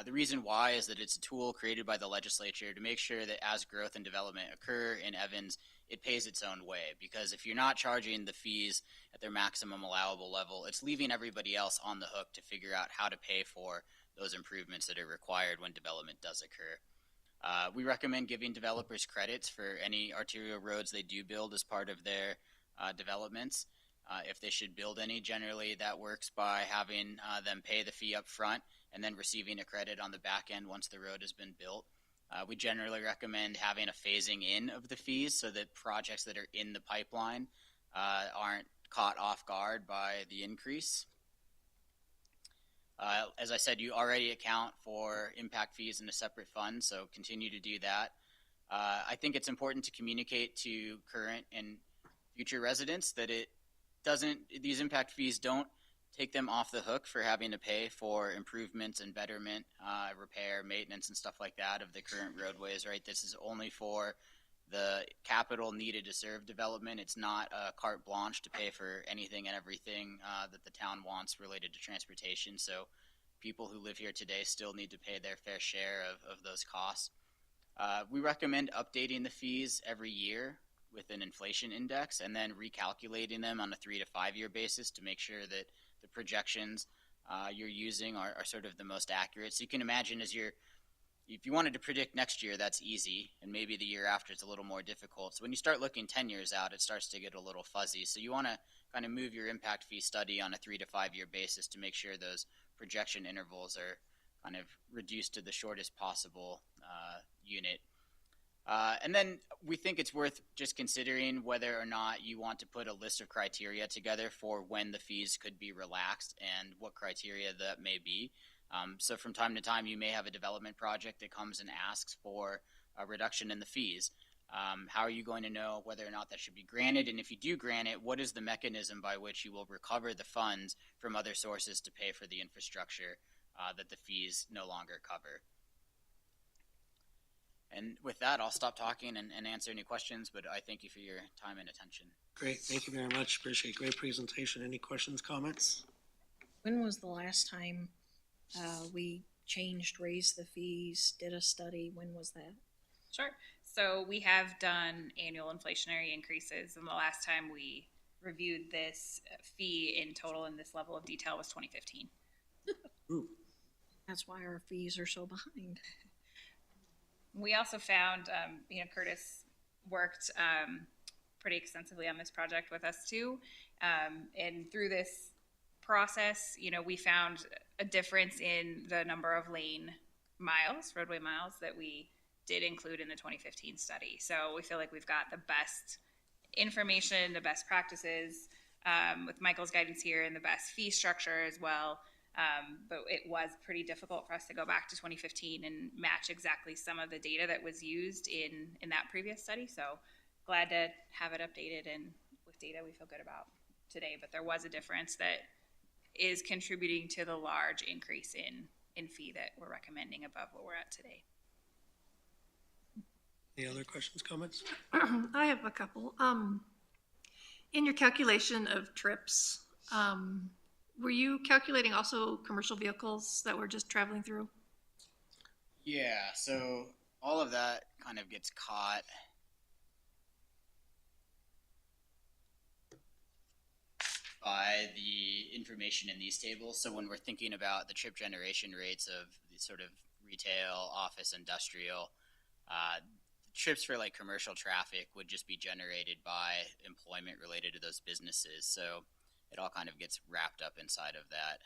The reason why is that it's a tool created by the legislature to make sure that as growth and development occur in Evans, it pays its own way. Because if you're not charging the fees at their maximum allowable level, it's leaving everybody else on the hook to figure out how to pay for those improvements that are required when development does occur. We recommend giving developers credits for any arterial roads they do build as part of their developments. If they should build any, generally that works by having them pay the fee up front and then receiving a credit on the back end once the road has been built. We generally recommend having a phasing in of the fees so that projects that are in the pipeline aren't caught off guard by the increase. As I said, you already account for impact fees in a separate fund, so continue to do that. I think it's important to communicate to current and future residents that these impact fees don't take them off the hook for having to pay for improvements and betterment, repair, maintenance, and stuff like that of the current roadways, right? This is only for the capital needed to serve development. It's not a carte blanche to pay for anything and everything that the town wants related to transportation. So people who live here today still need to pay their fair share of those costs. We recommend updating the fees every year with an inflation index and then recalculating them on a 3 to 5 year basis to make sure that the projections you're using are sort of the most accurate. So you can imagine if you wanted to predict next year, that's easy, and maybe the year after it's a little more difficult. So when you start looking 10 years out, it starts to get a little fuzzy. So you want to kind of move your impact fee study on a 3 to 5 year basis to make sure those projection intervals are kind of reduced to the shortest possible unit. And then we think it's worth just considering whether or not you want to put a list of criteria together for when the fees could be relaxed and what criteria that may be. So from time to time, you may have a development project that comes and asks for a reduction in the fees. How are you going to know whether or not that should be granted? And if you do grant it, what is the mechanism by which you will recover the funds from other sources to pay for the infrastructure that the fees no longer cover? And with that, I'll stop talking and answer any questions, but I thank you for your time and attention. Great, thank you very much. Appreciate it. Great presentation. Any questions, comments? When was the last time we changed, raised the fees, did a study? When was that? Sure. So we have done annual inflationary increases, and the last time we reviewed this fee in total in this level of detail was 2015. Ooh, That's why our fees are so behind. We also found, Curtis worked pretty extensively on this project with us too. And through this process, we found a difference in the number of roadway miles that we did include in the 2015 study. So we feel like we've got the best information, the best practices, with Michael's guidance here, and the best fee structure as well. But it was pretty difficult for us to go back to 2015 and match exactly some of the data that was used in that previous study. So glad to have it updated and with data we feel good about today. But there was a difference that is contributing to the large increase in fee that we're recommending above what we're at today. any other questions, comments? I have a couple. In your calculation of trips, were you calculating also commercial vehicles that were just traveling through? Yeah, so all of that kind of gets caught by the information in these tables. So when we're thinking about the trip generation rates of the sort of retail, office, industrial, trips for like commercial traffic would just be generated by employment related to those businesses. So it all kind of gets wrapped up inside of that.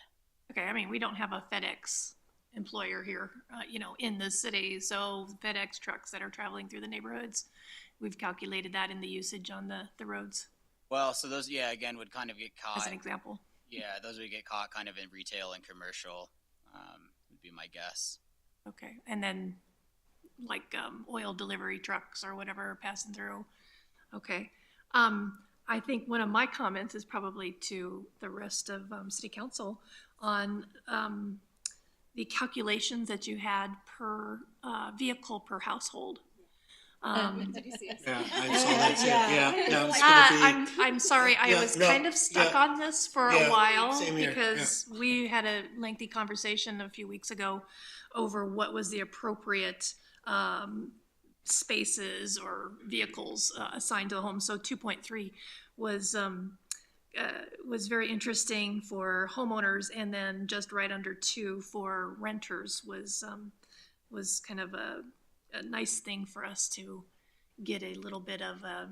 Okay, I mean, we don't have a FedEx employer here, in the city. So FedEx trucks that are traveling through the neighborhoods, we've calculated that in the usage on the roads Well, so those, yeah, again, would kind of get caught. as an example. Yeah, those would get caught kind of in retail and commercial, would be my guess. Okay, and then like oil delivery trucks or whatever passing through. Okay. I think one of my comments is probably to the rest of city council on the calculations that you had per vehicle per household. Did you see us? Yeah, I saw that too. Yeah, no, it's gonna be, I'm sorry, I Yeah, was no, kind of stuck yeah. on this for Yeah, a while same here, because we had a lengthy conversation a few weeks ago over what was the appropriate spaces or vehicles assigned to the home. So 2.3 was very interesting for homeowners, and then just right under 2 for renters was kind of a nice thing for us to get a little bit of a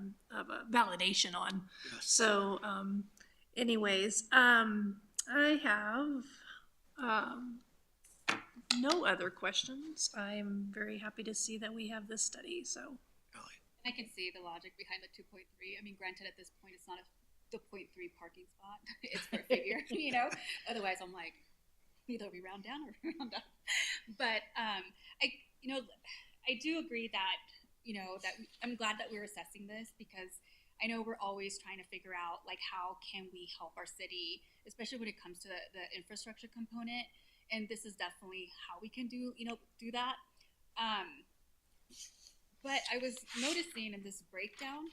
validation on. Yes. So, anyways, I have no other questions. I'm very happy to see that we have this study. So, I can see the logic behind the 2.3. I mean, granted, at this point, it's not the 0.3 parking spot. It's for a figure, Otherwise, I'm like, either we round down or round up. But I do agree that I'm glad that we're assessing this, because I know we're always trying to figure out like how can we help our city, especially when it comes to the infrastructure component. And this is definitely how we can do that. But I was noticing in this breakdown,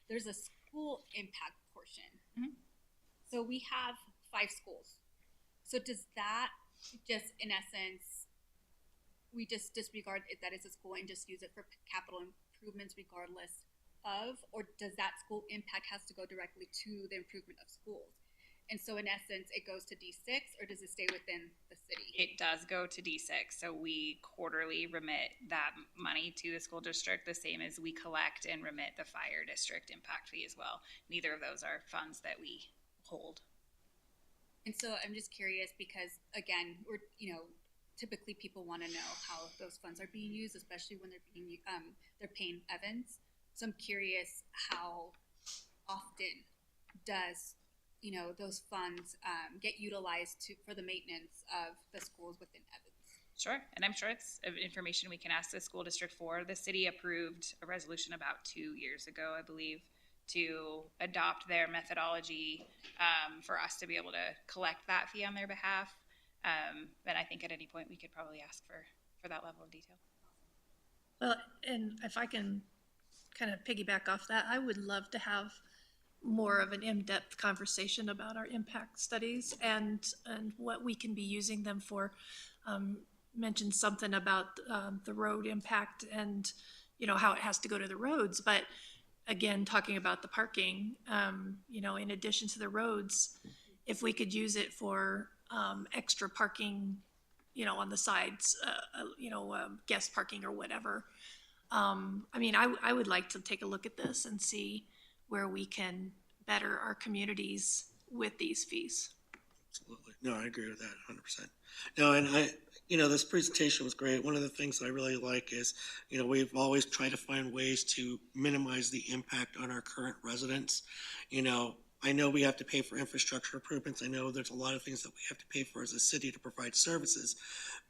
there's a school impact portion. Mhm. So we have 5 schools. So does that just, in essence, we just disregard it, that it's a school, and just use it for capital improvements regardless of, or does that school impact has to go directly to the improvement of schools? And so in essence, it goes to D6, or does it stay within the city? It does go to D6, so we quarterly remit that money to the school district, the same as we collect and remit the fire district impact fee as well. Neither of those are funds that we hold. And so I'm just curious, because again, we're, typically people want to know how those funds are being used, especially when they're paying Evans. So I'm curious, how often does those funds get utilized for the maintenance of the schools within Evans? Sure, and I'm sure it's information we can ask the school district for. The city approved a resolution about 2 years ago, I believe, to adopt their methodology for us to be able to collect that fee on their behalf. And I think at any point we could probably ask for that level of detail. Well, and if I can kind of piggyback off that, I would love to have more of an in-depth conversation about our impact studies and what we can be using them for. Mentioned something about the road impact and, you know, how it has to go to the roads. But again, talking about the parking, you know, in addition to the roads, if we could use it for extra parking, you know, on the sides, you know, guest parking or whatever. I mean, I would like to take a look at this and see where we can better our communities with these fees. Absolutely. No, I agree with that 100%. No, and you know, this presentation was great. One of the things I really like is, you know, we've always tried to find ways to minimize the impact on our current residents. You know, I know we have to pay for infrastructure improvements. I know there's a lot of things that we have to pay for as a city to provide services,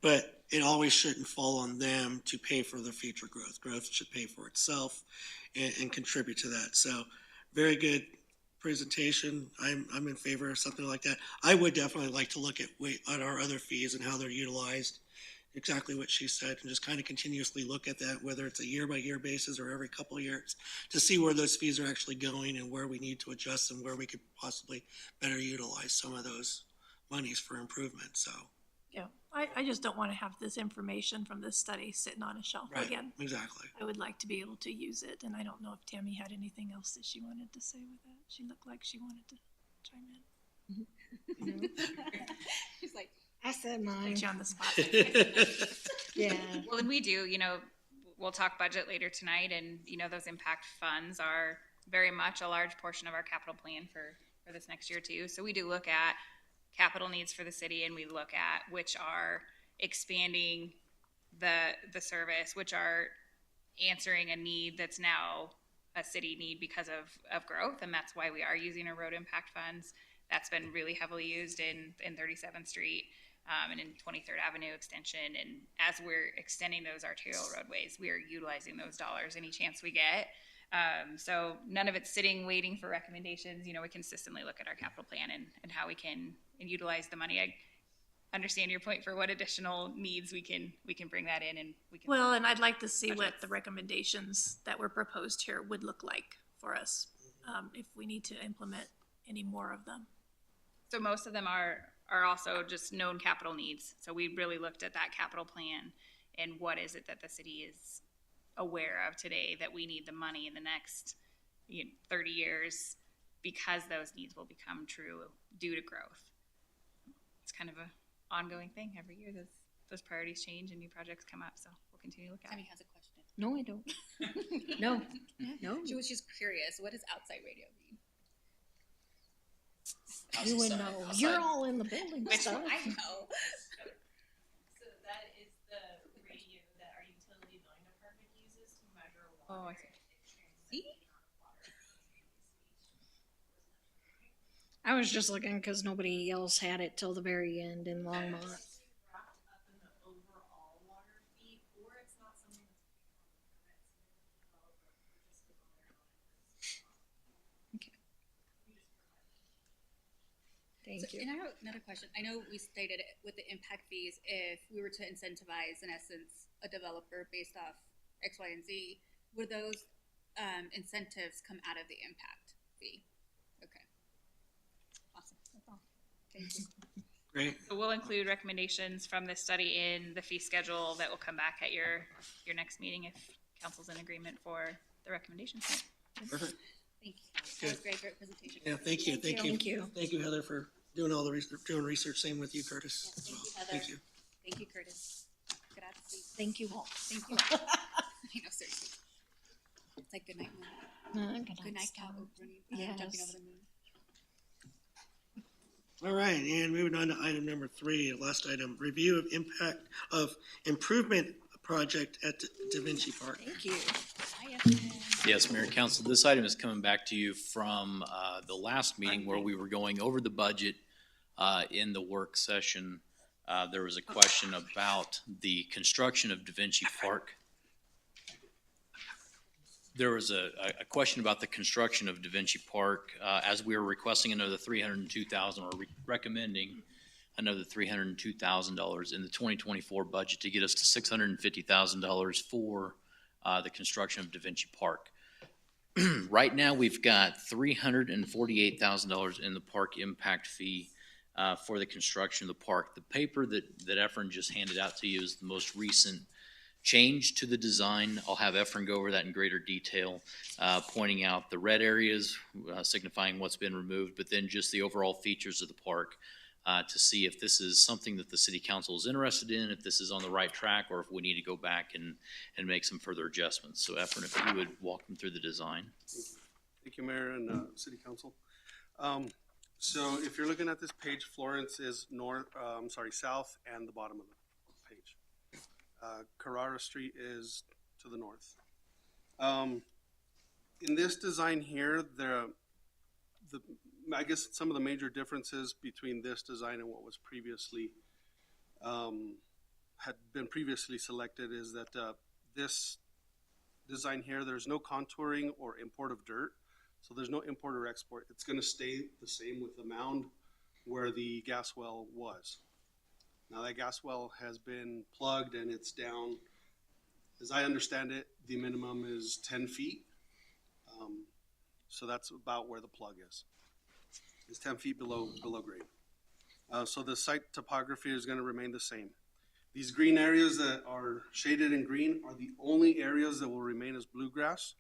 but it always shouldn't fall on them to pay for their future growth. Growth should pay for itself and contribute to that. So very good presentation. I'm in favor of something like that. I would definitely like to look at our other fees and how they're utilized. Exactly what she said, and just kind of continuously look at that, whether it's a year-by-year basis or every couple of years, to see where those fees are actually going and where we need to adjust and where we could possibly better utilize some of those monies for improvement. So, Yeah, I just don't want to have this information from this study sitting on a shelf right, again. exactly. I would like to be able to use it, and I don't know if Tammy had anything else that she wanted to say with that. She looked like she wanted to chime in. She's like, I said mine. Put you on the spot. Yeah. Well, and we do, you know, we'll talk budget later tonight, and, you know, those impact funds are very much a large portion of our capital plan for this next year too. So we do look at capital needs for the city, and we look at which are expanding the service, which are answering a need that's now a city need because of growth, and that's why we are using our road impact funds. That's been really heavily used in 37th Street and in 23rd Avenue extension. And as we're extending those arterial roadways, we are utilizing those dollars any chance we get. So none of it's sitting waiting for recommendations. You know, we consistently look at our capital plan and how we can utilize the money. I understand your point for what additional needs we can bring that in, and we can. Well, and I'd like to see what Budgets. the recommendations that were proposed here would look like for us, if we need to implement any more of them. So most of them are also just known capital needs. So we really looked at that capital plan and what is it that the city is aware of today that we need the money in the next 30 years because those needs will become true due to growth. It's kind of an ongoing thing every year. Those priorities change and new projects come up. So we'll continue to look at Tammy it. has a question. No, I don't. No. No. She was just curious. What does outside radio mean? You would know. You're all in the building Which stuff. I know. So that is the radio that our utility billing department uses to measure Oh, water. I see. See? I was just looking because nobody else had it till the very end in Longmont. It's wrapped up in the overall water fee, or it's not something that's paid for the permit, so the developer purchases on their own. Okay. Thank So, you. and I have another question. I know we stated it with the impact fees, if we were to incentivize, in essence, a developer based off X, Y, and Z, would those incentives come out of the impact fee? Okay. Awesome. That's all. Thank you. Great. So we'll include recommendations from this study in the fee schedule that will come back at your next meeting if council's in agreement for the recommendations. Perfect. Thank you. That was great. Great presentation. Yeah, thank you. Thank you. Thank you. Thank you, Heather, for doing all the research. Same with you, Curtis. Yeah, thank you, Well, Heather. Thank you. Thank you, Curtis. Grazie. Thank you all. Thank you. I know, seriously. It's like good night, moon. Good night, cow. Yes. Jumping over the moon. All right, and moving on to item number 3, last item, review of impact of improvement project at Da Vinci Park. Thank you. Hi, Ethan. Yes, Mayor and Council, this item is coming back to you from the last meeting where we were going over the budget in the work session. there was a question about the construction of Da Vinci Park. There was a question about the construction of Da Vinci Park, as we were requesting another $302,000, or recommending another $302,000 in the 2024 budget to get us to $650,000 for the construction of Da Vinci Park. Right now, we've got $348,000 in the park impact fee for the construction of the park. The paper that Efren just handed out to you is the most recent change to the design. I'll have Efren go over that in greater detail, pointing out the red areas, signifying what's been removed, but then just the overall features of the park to see if this is something that the city council is interested in, if this is on the right track, or if we need to go back and make some further adjustments. So Efren, if you would walk them through the design. Thank you, Mayor and City Council. So if you're looking at this page, Florence is south and the bottom of the page. Carrara Street is to the north. In this design here, I guess some of the major differences between this design and what was previously had been previously selected is that this design here, there's no contouring or import of dirt, so there's no import or export. It's going to stay the same with the mound where the gas well was. Now that gas well has been plugged and it's down, as I understand it, the minimum is 10 feet. So that's about where the plug is. It's 10 feet below grade. So the site topography is going to remain the same. These green areas that are shaded in green are the only areas that will remain as bluegrass.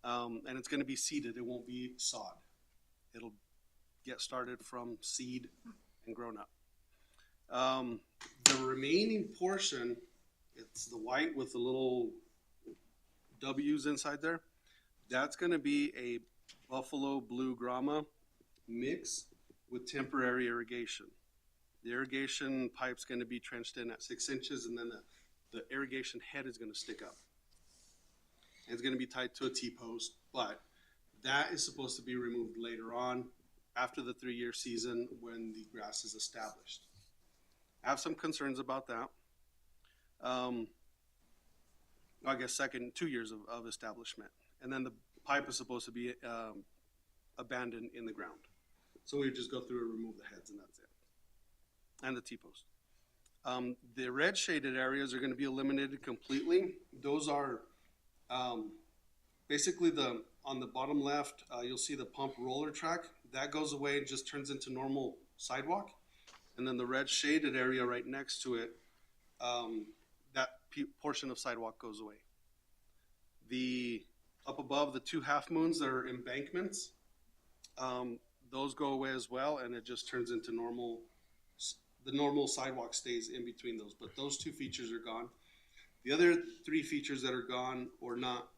And it's going to be seeded. It won't be sod. It'll get started from seed and grown up. The remaining portion, it's the white with the little W's inside there. That's going to be a Buffalo Blue Grama mix with temporary irrigation. The irrigation pipe's going to be trenched in at 6 inches, and then the irrigation head is going to stick up. And it's going to be tied to a T-post, but that is supposed to be removed later on after the 3-year season when the grass is established. I have some concerns about that. I guess 2 years of establishment. And then the pipe is supposed to be abandoned in the ground. So we just go through and remove the heads, and that's it. And the T-post. The red shaded areas are going to be eliminated completely. Those are basically on the bottom left, you'll see the pump roller track. That goes away and just turns into normal sidewalk. And then the red shaded area right next to it, that portion of sidewalk goes away. Up above, the 2 half moons that are embankments, those go away as well, and it just turns into the normal sidewalk stays in between those, but those 2 features are gone. The other 3 features that are gone or not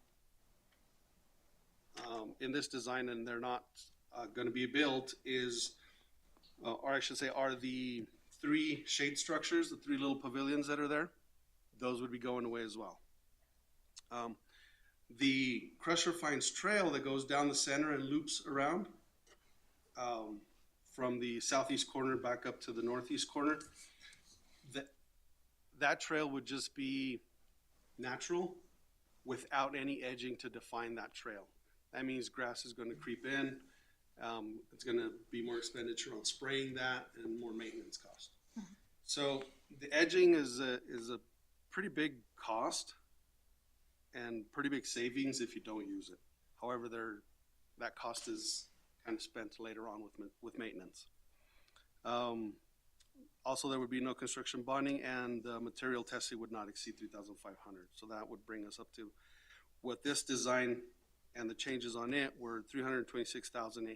in this design, and they're not going to be built are the 3 shade structures, the 3 little pavilions that are there. Those would be going away as well. The Crusher Finds Trail that goes down the center and loops around from the southeast corner back up to the northeast corner, that trail would just be natural without any edging to define that trail. That means grass is going to creep in. It's going to be more expenditure on spraying that and more maintenance cost. So the edging is a pretty big cost and pretty big savings if you don't use it. However, that cost is kind of spent later on with maintenance. Also, there would be no construction bonding, and the material testing would not exceed $3,500. So that would bring us up to what this design and the changes on it were $326,893.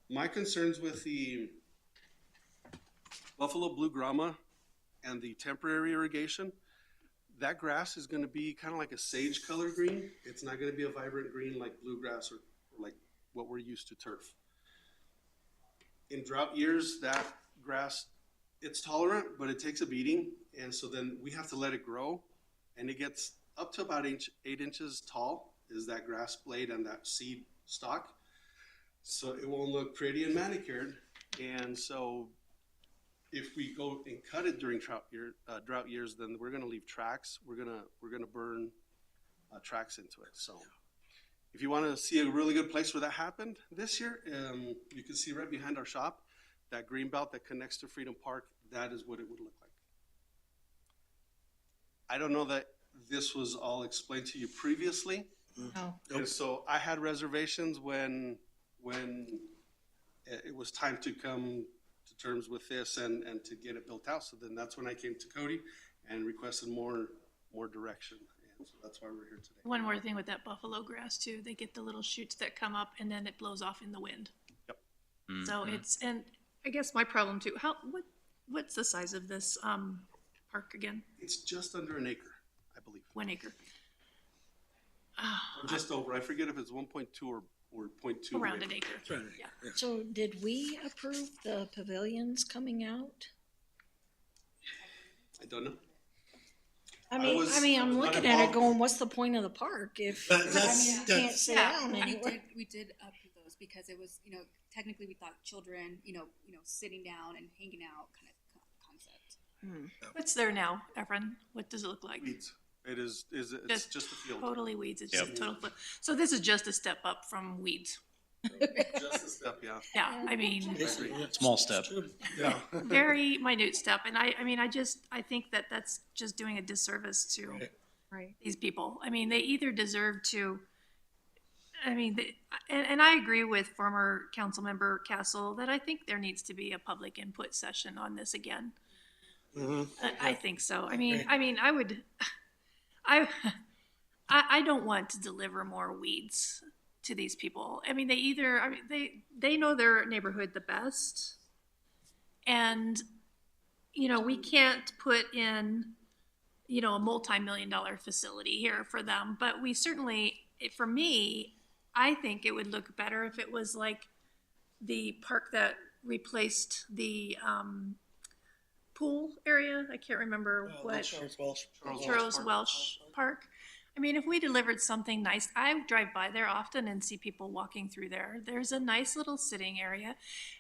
My concerns with the Buffalo Blue Grama and the temporary irrigation, that grass is going to be kind of like a sage color green. It's not going to be a vibrant green like bluegrass or like what we're used to turf. In drought years, that grass, it's tolerant, but it takes a beating. And so then we have to let it grow, and it gets up to about 8 inches tall is that grass blade and that seed stalk. So it won't look pretty and manicured. And so if we go and cut it during drought years, then we're gonna leave tracks. We're gonna burn tracks into it. So if you want to see a really good place where that happened this year, you can see right behind our shop, that green belt that connects to Freedom Park. That is what it would look like. I don't know that this was all explained to you previously. No. And so I had reservations when it was time to come to terms with this and to get it built out. So then that's when I came to Cody and requested more direction. And so that's why we're here today. One more thing with that buffalo grass too, they get the little shoots that come up and then it blows off in the wind. Yep. So it's, and I guess my problem too, what's the size of this, park again? It's just under an acre, I believe. 1 acre. Or just over. I forget if it's 1.2 or 0.2. Around an acre. That's right. Yeah. So did we approve the pavilions coming out? I don't know. I mean, was I'm not looking at it involved. going, what's the point of the park if, I mean, you can't that's- sit Yeah. down anywhere? We did approve those because it was, technically we thought children, sitting down and hanging out kind of concept. What's there now, Efren? What does it look like? Weeds. It's just a field. Totally weeds. It's just total. So this is just a step up from weeds. Just a step, yeah. Yeah, I mean, Small step. Yeah. very minute step. And I think that that's just doing a disservice to Right. these people. I mean, they either deserve to, and I agree with former council member Castle that I think there needs to be a public input session on this again. I think so. I don't want to deliver more weeds to these people. I mean, they know their neighborhood the best. And, we can't put in, a multi-million-dollar facility here for them, but we certainly, for me, I think it would look better if it was like the park that replaced the, pool area. I can't remember what. Charles Welsh Park. I mean, if we delivered something nice, I drive by there often and see people walking through there. There's a nice little sitting area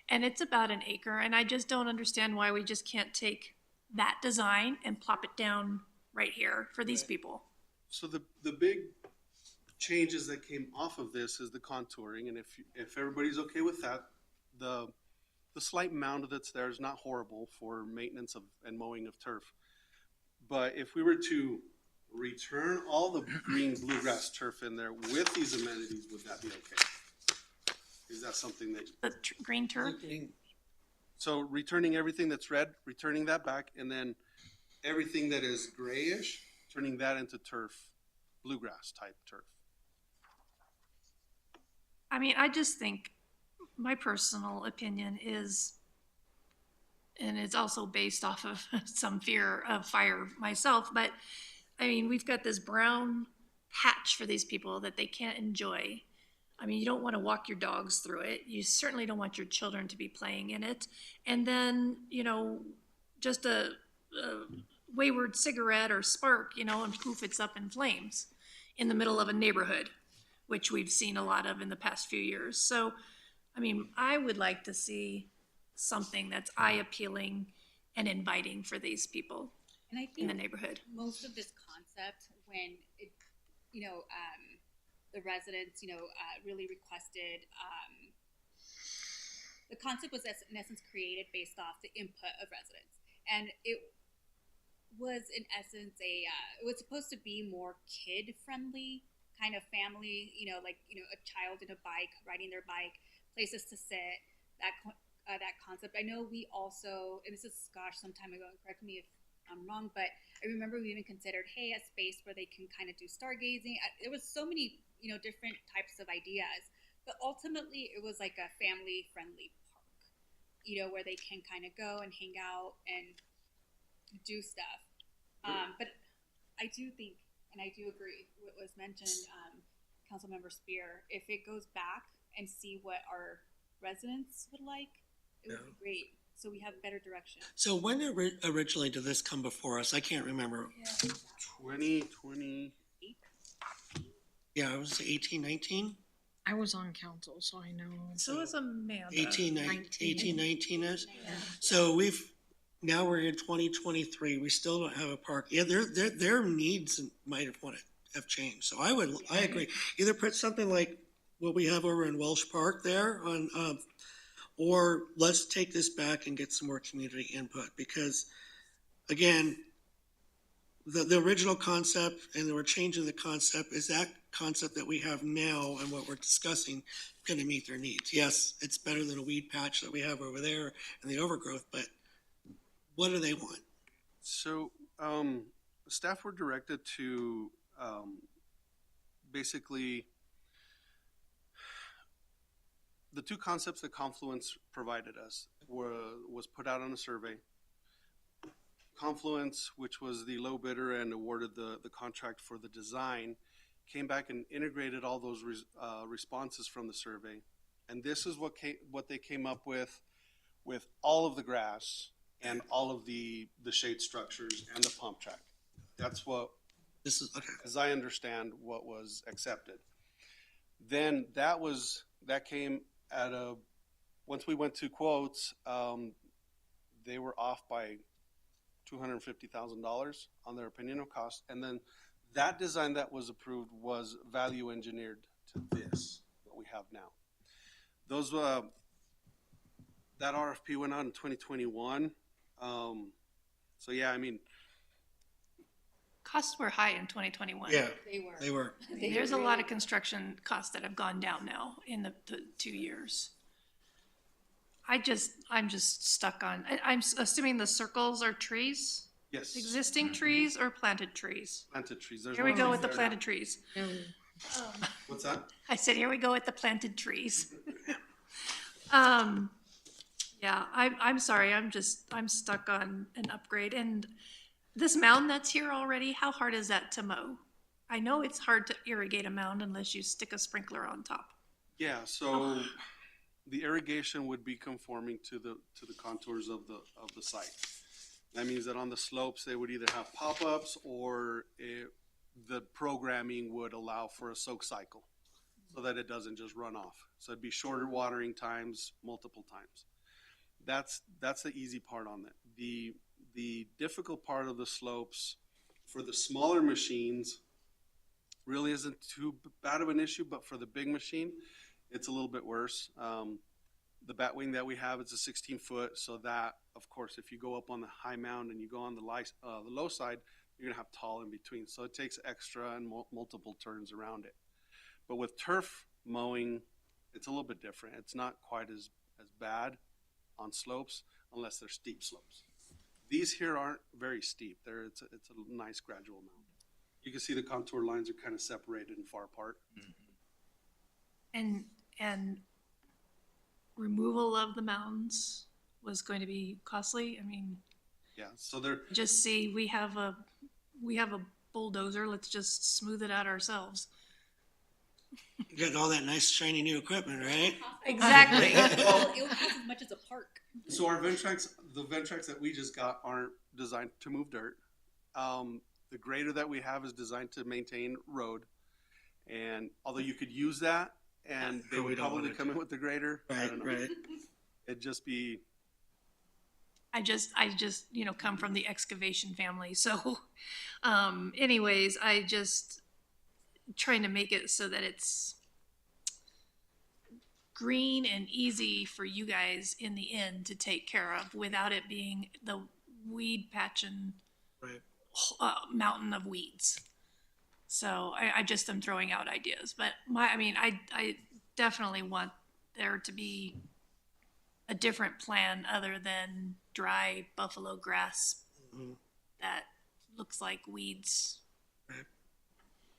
and it's about an acre. And I just don't understand why we just can't take that design and plop it down right here for these people. So the big changes that came off of this is the contouring. And if everybody's okay with that, the slight mound that's there is not horrible for maintenance and mowing of turf. But if we were to return all the green bluegrass turf in there with these amenities, would that be okay? Is that something that? The green turf. So returning everything that's red, returning that back, and then everything that is grayish, turning that into turf, bluegrass type turf. I mean, I just think my personal opinion is, and it's also based off of some fear of fire myself, but I mean, we've got this brown patch for these people that they can't enjoy. I mean, you don't want to walk your dogs through it. You certainly don't want your children to be playing in it. And then, just a wayward cigarette or spark, and poof, it's up in flames in the middle of a neighborhood, which we've seen a lot of in the past few years. So, I mean, I would like to see something that's eye-appealing and inviting for these people And I in think the neighborhood. most of this concept, when it, the residents, really requested, the concept was in essence created based off the input of residents. And it was in essence it was supposed to be more kid-friendly, kind of family, a child in a bike, riding their bike, places to sit, that concept. I know we also, and this is, some time ago, and correct me if I'm wrong, but I remember we even considered, hey, a space where they can kind of do stargazing. There was so many, different types of ideas, but ultimately it was like a family-friendly park, where they can kind of go and hang out and do stuff. But I do think, and I do agree, what was mentioned, Councilmember Spear, if it goes back and see what our residents would like, it would be great. So we have better direction. So when originally did this come before us? I can't remember. 2020. Yeah, it was 18, 19? I was on council, so I know. So is Amanda. 18, 19. 19 is. So we've now we're in 2023, we still don't have a park. Yeah, their needs might have changed. So I agree. Either put something like what we have over in Welsh Park there on, or let's take this back and get some more community input, because again, the original concept, and we're changing the concept, is that concept that we have now and what we're discussing going to meet their needs? Yes, it's better than a weed patch that we have over there and the overgrowth, but what do they want? So, staff were directed to, basically, the two concepts that Confluence provided us was put out on a survey. Confluence, which was the low bidder and awarded the contract for the design, came back and integrated all those responses from the survey. And this is what they came up with all of the grass and all of the shade structures and the pump track. That's what, This is, okay. as I understand, what was accepted. Then that came at once we went to quotes, they were off by $250,000 on their opinion of cost. And then that design that was approved was value engineered to this, what we have now. Those, that RFP went out in 2021. So yeah, I mean, Costs were high in 2021. Yeah, They were. they were. There's a lot of construction costs that have gone down now in the 2 years. I'm just stuck on, I'm assuming the circles are trees? yes, Existing trees or planted trees? planted trees. There's Here we one go right with the there. planted trees. What's that? I said, here we go with the planted trees. Yeah, I'm sorry, I'm stuck on an upgrade. And this mound that's here already, how hard is that to mow? I know it's hard to irrigate a mound unless you stick a sprinkler on top. Yeah, so the irrigation would be conforming to the contours of the site. That means that on the slopes, they would either have pop-ups or the programming would allow for a soak cycle so that it doesn't just run off. So it'd be shorter watering times, multiple times. That's the easy part on that. The difficult part of the slopes for the smaller machines really isn't too bad of an issue, but for the big machine, it's a little bit worse. The bat wing that we have is a 16-foot, so that, of course, if you go up on the high mound and you go on the low side, you're gonna have tall in between. So it takes extra and multiple turns around it. But with turf mowing, it's a little bit different. It's not quite as bad on slopes unless they're steep slopes. These here aren't very steep. It's a nice gradual mound. You can see the contour lines are kind of separated and far apart. And removal of the mounds was going to be costly. I mean, Yeah, so they're, just see, we have a bulldozer, let's just smooth it out ourselves. Getting all that nice shiny new equipment, right? Exactly. It would cost as much as a park. so our the Ventrax that we just got aren't designed to move dirt. The grader that we have is designed to maintain road. And although you could use that and they But we would don't probably want it come to. in with the grader, I Right, don't know. right. It'd just be, I just, come from the excavation family. So, anyways, I just trying to make it so that it's green and easy for you guys in the end to take care of without it being the weed patching Right. mountain of weeds. So I just am throwing out ideas, but I definitely want there to be a different plan other than dry buffalo grass Mhm. that looks like weeds Right.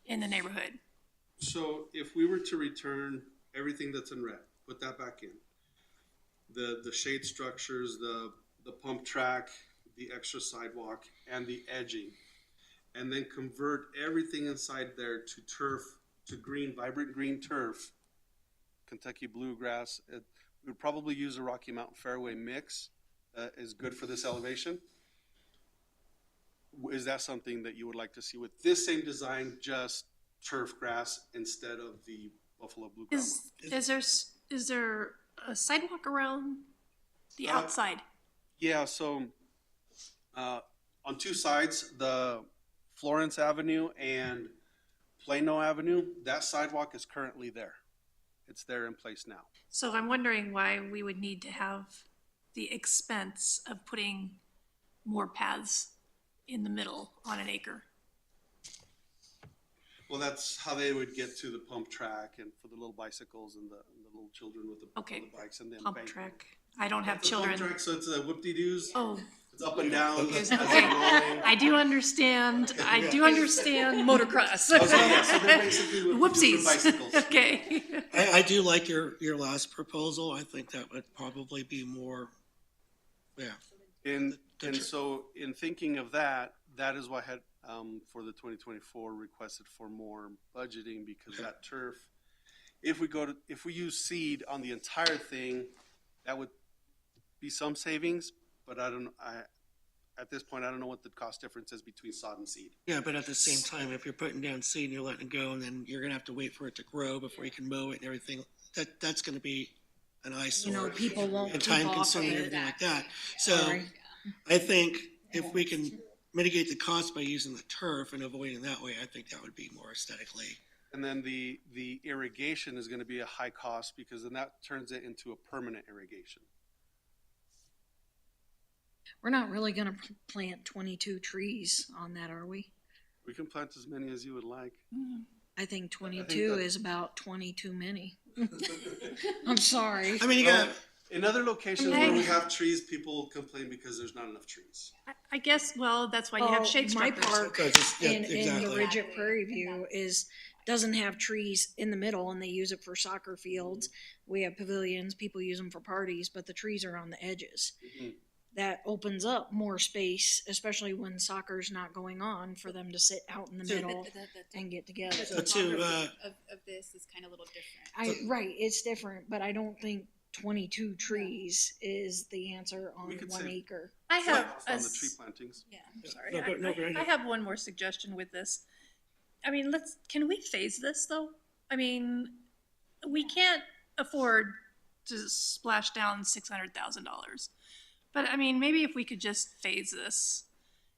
in the neighborhood. so if we were to return everything that's in red, put that back in. The shade structures, the pump track, the extra sidewalk, and the edging, and then convert everything inside there to turf, to green, vibrant green turf, Kentucky bluegrass. We would probably use a Rocky Mountain Fairway mix that is good for this elevation. Is that something that you would like to see with this same design, just turf grass instead of the buffalo bluegrass? Is there a sidewalk around the outside? Yeah, so On two sides, the Florence Avenue and Plano Avenue, that sidewalk is currently there. It's there in place now. So I'm wondering why we would need to have the expense of putting more paths in the middle on an acre. Well, that's how they would get to the pump track and for the little bicycles and the little children with the, Okay. on the bikes and then Pump bank. track. I don't have It's a pump children. track, so it's a whoop-de-doos. Oh, It's up and down. okay. as they're rolling. I do understand. I do understand motocross. Oh, so yeah, so they're basically what we do for bicycles. Whoopsies. Okay. I do like your last proposal. I think that would probably be more, yeah. And, The and tr- so in thinking of that, that is why I had, for the 2024 requested for more budgeting because that turf, if we use seed on the entire thing, that would be some savings, but at this point, I don't know what the cost difference is between sod and seed. Yeah, but at the same time, if you're putting down seed and you're letting it go, and then you're gonna have to wait for it to grow before you can mow it and everything, that's gonna be an eyesore. You know, people won't And keep time off of consuming and it. everything like that. So Sorry. I think if we can mitigate the cost by using the turf and avoiding that way, I think that would be more aesthetically. And then the irrigation is gonna be a high cost because then that turns it into a permanent irrigation. We're not really gonna plant 22 trees on that, are we? We can plant as many as you would like. I think 22 that- is about 20 too many. I'm sorry. I mean, you got, In other locations where we have trees, people complain because there's not enough trees. I guess, well, that's why you have shade My structures. park So just- yeah, in the exactly. Ridgett Prairie View doesn't have trees in the middle and they use it for soccer fields. We have pavilions, people use them for parties, but the trees are on the edges. Mhm. That opens up more space, especially when soccer's not going on, for them to sit out in the So- middle and get together. So to, Of this is kind of a little different. Right, it's different, but I don't think 22 trees is the answer on We could 1 say- acre. I have a On the tree plantings. Yeah. Sorry, No, go ahead. I have one more suggestion with this. I mean, can we phase this though? I mean, we can't afford to splash down $600,000. But I mean, maybe if we could just phase this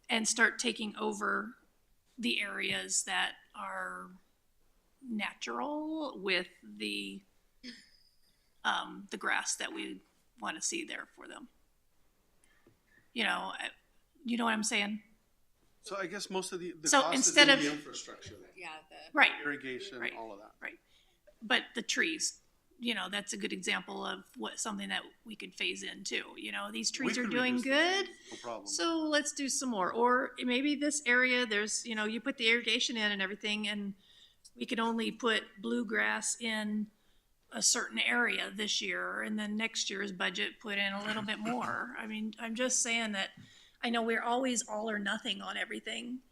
and start taking over the areas that are natural with the grass that we want to see there for them. You know what I'm saying? So I guess most of the So cost is instead in of- the infrastructure, Yeah, Right. irrigation, Right. all of that. Right. But the trees, that's a good example of something that we could phase in too. These trees We are could doing reduce the good. trees, No problem. So let's do some more. Or maybe this area, there's, you put the irrigation in and everything, and we could only put bluegrass in a certain area this year, and then next year's budget put in a little bit more. I mean, I'm just saying that I know we're always all or nothing on everything.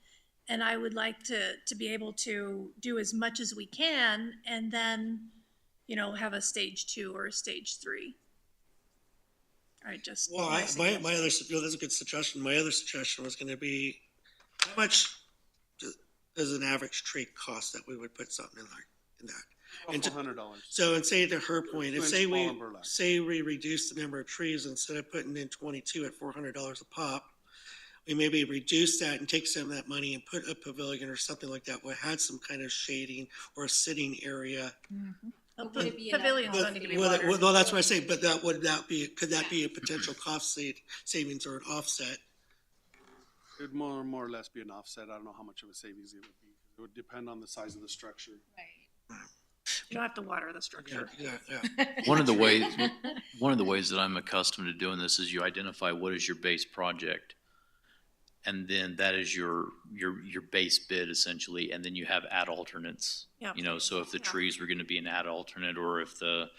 And I would like to be able to do as much as we can and then, have a stage 2 or a stage 3. All right, just. well, Oh, my other, that's a good suggestion. My other suggestion was gonna be, how much does an average tree cost that we would put something in that? And to- $100. So, and say to her point, if Two-inch say ball and burlap. we reduce the number of trees, instead of putting in 22 at $400 a pop, we maybe reduce that and take some of that money and put a pavilion or something like that, where it had some kind of shading or a sitting area. Would it be enough Pavilion's cost going to to be Well, watered. well, that's what I say, but could that be a potential cost savings or an offset? It would more or less be an offset. I don't know how much of a savings it would be. It would depend on the size of the structure. Right. You don't have to water the structure. Yeah. One of the ways that I'm accustomed to doing this is you identify what is your base project. And then that is your base bid essentially, and then you have ad alternates. Yep. So if the Yeah. trees were gonna be an ad alternate, or if the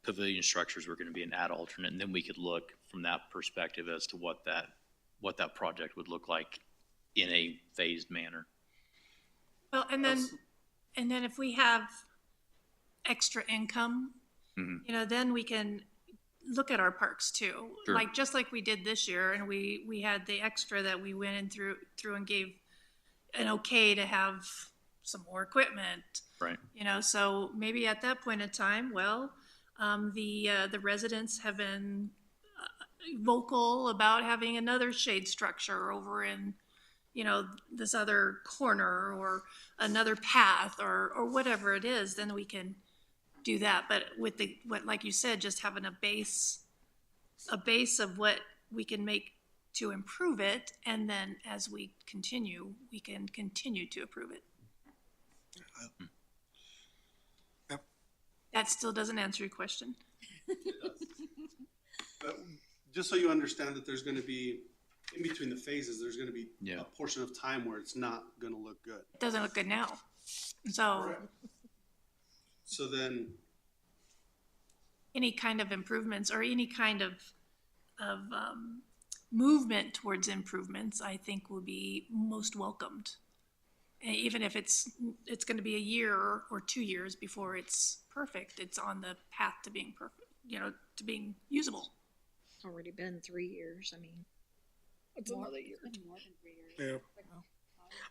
pavilion structures were gonna be an ad alternate, and then we could look from that perspective as to what that project would look like in a phased manner. Well, and then if we have extra income, Mhm. then we can look at our parks too. Sure. Just like we did this year, and we had the extra that we went in through and gave an okay to have some more equipment. Right. So maybe at that point in time, well, the residents have been vocal about having another shade structure over in, you know, this other corner or another path or whatever it is, then we can do that. But with like you said, just having a base of what we can make to improve it, and then as we continue, we can continue to improve it. Yep. That still doesn't answer your question. But just so you understand that there's gonna be, in between the phases, there's gonna be Yeah. a portion of time where it's not gonna look good. It doesn't look good now. So So then, any kind of improvements or any kind of movement towards improvements, I think will be most welcomed. And even if it's going to be a year or 2 years before it's perfect, it's on the path to being perfect, you know, to being usable. It's already been 3 years. I mean, it's another year. It's been more than 3 years. Yeah. Like,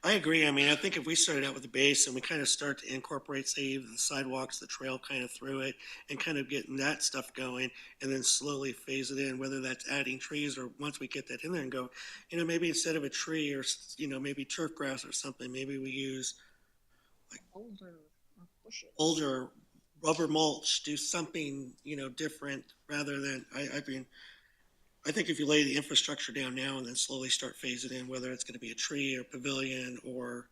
I agree. I mean, I think if we started out with the base and we kind of start to incorporate, say, the sidewalks, the trail kind of through it, and kind of getting that stuff going, and then slowly phase it in, whether that's adding trees or once we get that in there and go, you know, maybe instead of a tree or, you know, maybe turf grass or something, maybe we use Older or bushes. older rubber mulch, do something, you know, different rather than, I mean, I think if you lay the infrastructure down now and then slowly start phasing in, whether it's going to be a tree or pavilion or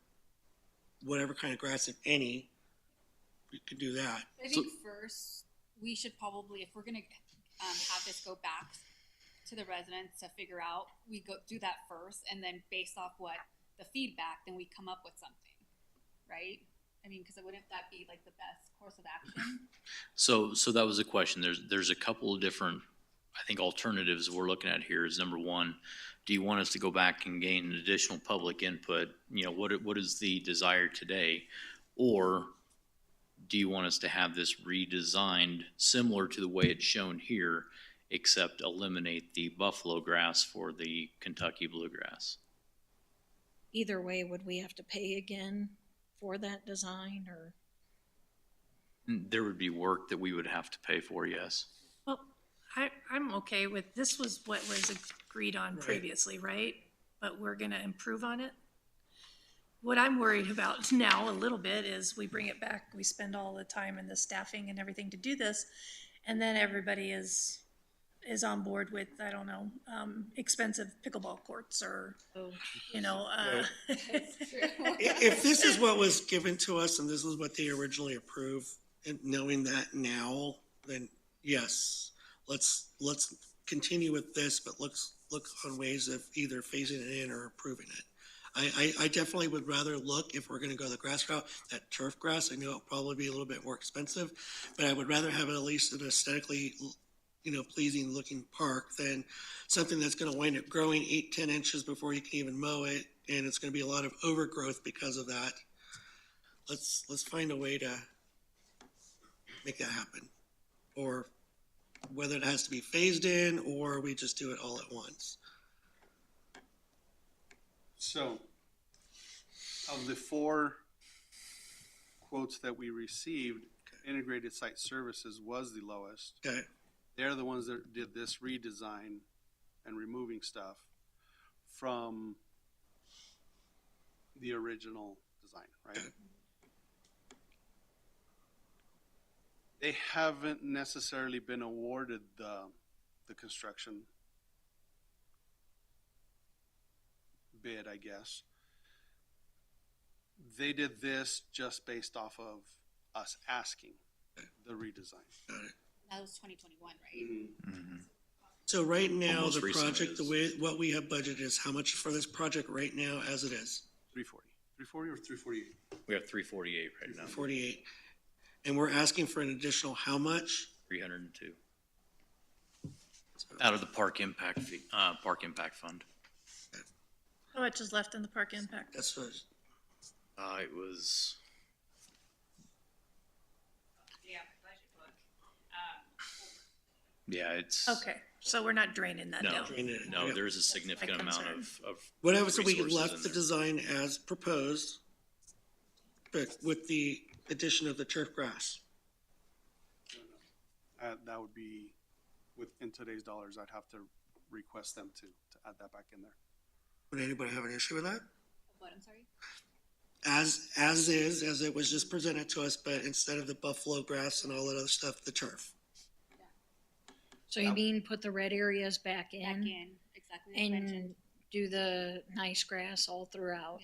whatever kind of grass, if any, we could do that. I think first, we should probably, if we're gonna have this go back to the residents to figure out, we go do that first, and then based off what the feedback, then we come up with something, right? I mean, because wouldn't that be like the best course of action? So that was a question. There's a couple of different, I think, alternatives we're looking at here. Is number one, do you want us to go back and gain additional public input? You know, what is the desire today? Or do you want us to have this redesigned similar to the way it's shown here, except eliminate the buffalo grass for the Kentucky bluegrass? Either way, would we have to pay again for that design or? There would be work that we would have to pay for, yes. Well, I'm okay with, this was what was agreed on Right. previously, right? But we're gonna improve on it. What I'm worried about now a little bit is we bring it back, we spend all the time and the staffing and everything to do this, and then everybody is on board with, I don't know, expensive pickleball courts or, you know, If this is what was given to us and this is what they originally approved, and knowing that now, then yes, let's continue with this, but let's look on ways of either phasing it in or improving it. I definitely would rather look, if we're gonna go the grass route, that turf grass. I know it'll probably be a little bit more expensive, but I would rather have it at least an aesthetically, you know, pleasing looking park than something that's gonna wind up growing 8-10 inches before you can even mow it, and it's gonna be a lot of overgrowth because of that. Let's find a way to make that happen. Or whether it has to be phased in or we just do it all at once. so, of the 4 quotes that we received, Integrated Site Services was the lowest. Okay, They're the ones that did this redesign and removing stuff from the original design, right? They haven't necessarily been awarded the construction bid, I guess. They did this just based off of us asking the redesign. got it. That was 2021, right? So right now, Almost the recently project, the is. way, what we have budgeted is how much for this project right now as it is? 340. 340 or 348? We have 348 right now, 48. And we're asking for an additional how much? 302. Out of the park impact fee, park impact fund. how much is left in the park impact? That's what, It was, Yeah, budget book. yeah, it's. Okay, so we're not draining that No, down. drain it. no, Yep. there's a significant My amount concern. of What happens if we resources left in the there. design as proposed, but with the addition of the turf grass? That would be, in today's dollars, I'd have to request them to add that back in there. Would anybody have an issue with that? What, I'm sorry? As is, as it was just presented to us, but instead of the buffalo grass and all that other stuff, the turf. So you mean put the red areas back Back in in, exactly as mentioned. and do the nice grass all throughout?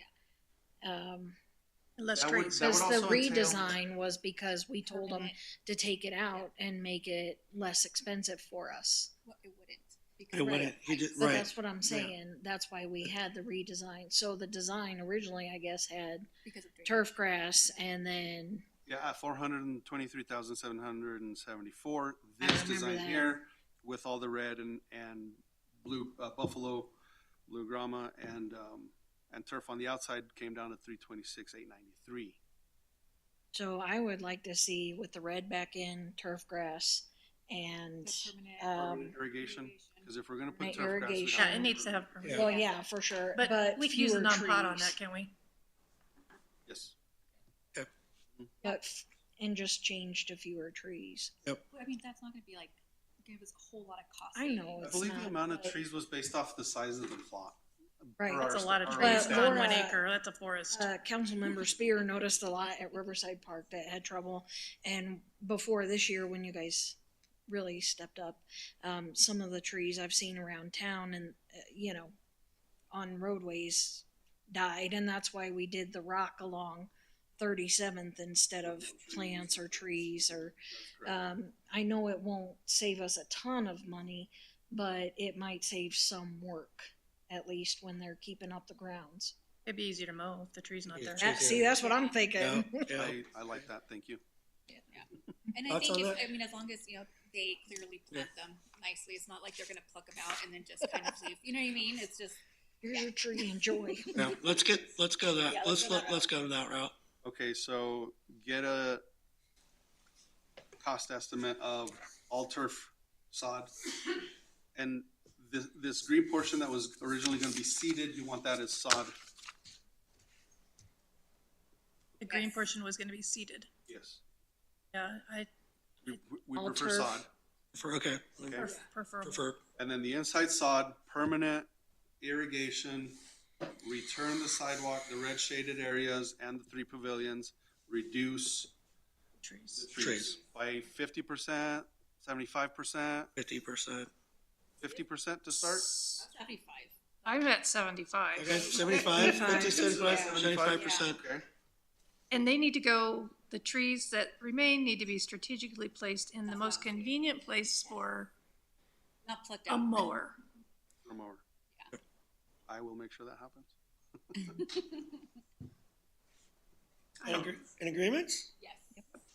Less That would- trees. that would Because the also entail- redesign was because we told them Permanent. to take it out and make it less expensive for us. Well, it wouldn't. Because It wouldn't, he just, But right. that's what I'm saying. That's why we had the redesign. So the design originally, I guess, had Because of drainage. turf grass and then, Yeah, at 423,774. I This remember design that. here with all the red and blue buffalo, blue grama, and turf on the outside came down to 326,893. so I would like to see with the red back in, turf grass and, The permanent Permanent irrigation, because if we're going to put Permanent turf grass, we irrigation. Yeah, have it to needs to put- have permit. well, yeah, for sure, But we can use a fewer non-pot on trees. that, can we? Yes. And just change to fewer trees. I mean, that's not gonna be like, give us a whole lot of cost. I know savings. I it's believe not, the amount of but- trees was based off the size of the plot. Right. Per That's our a lot of our trees But on one Laura- acre. That's a forest. Councilmember Spear noticed a lot at Riverside Park that had trouble. And before this year, when you guys really stepped up, some of the trees I've seen around town and, on roadways died. And that's why we did the rock along 37th instead of plants or trees or, I know it won't save us a ton of money, but it might save some work, at least when they're keeping up the grounds. It'd be easier to mow if the tree's not there. See, that's what I'm thinking. Yeah. I like that. Thank you. And I Thoughts think on if, that? I mean, as long as, they clearly plant them nicely, it's not like they're gonna pluck them out and then just kind of leave, you know what I mean? It's just, Here's your tree, enjoy. Yeah, let's go that, Yeah, let's let's go that go that route. Okay, so get a cost estimate of all turf sod. And this green portion that was originally gonna be seeded, you want that as sod? The green Yes. portion was gonna be seeded. Yes. Yeah, I We All prefer turf. sod. Okay. Okay. prefer. Prefer, And then the inside sod, permanent irrigation, return the sidewalk, the red shaded areas and the 3 pavilions, reduce Trees. the trees by 50%, 75%, 50%. 50% to start? 75. I'm at 75. Okay, 75, 50, 75, Yeah. 75%. Okay. And they need to go, the trees that remain need to be strategically placed in the most convenient place for Not plucked a out. mower. Or more. I will make sure that happens. In agreements? Yes.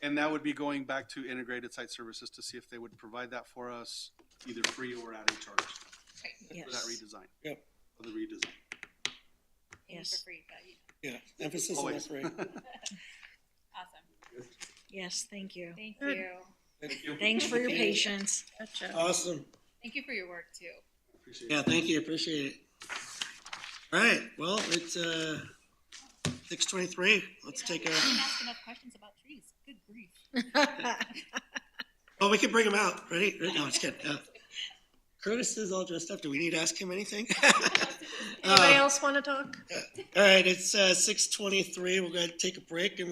And that would be going back to integrated site services to see if they would provide that for us, either free or at a charge for that Yes, redesign. Yep. For the redesign. Maybe Yes. For free, but, Yeah, emphasis on the Always. three. awesome. yes, thank you. Thank Good. you. Thank you. Thanks for your patience. Gotcha. Awesome. Thank you for your work too. Appreciate Yeah, it. thank you, appreciate it. All right, well, it's, 6:23, let's take I a, didn't ask enough questions about trees. Good grief. well, we can bring him out, ready? No, I'm just kidding. Curtis is all dressed up, do we need to ask him anything? Anybody else want to talk? All right, it's 6:23, we're gonna take a break and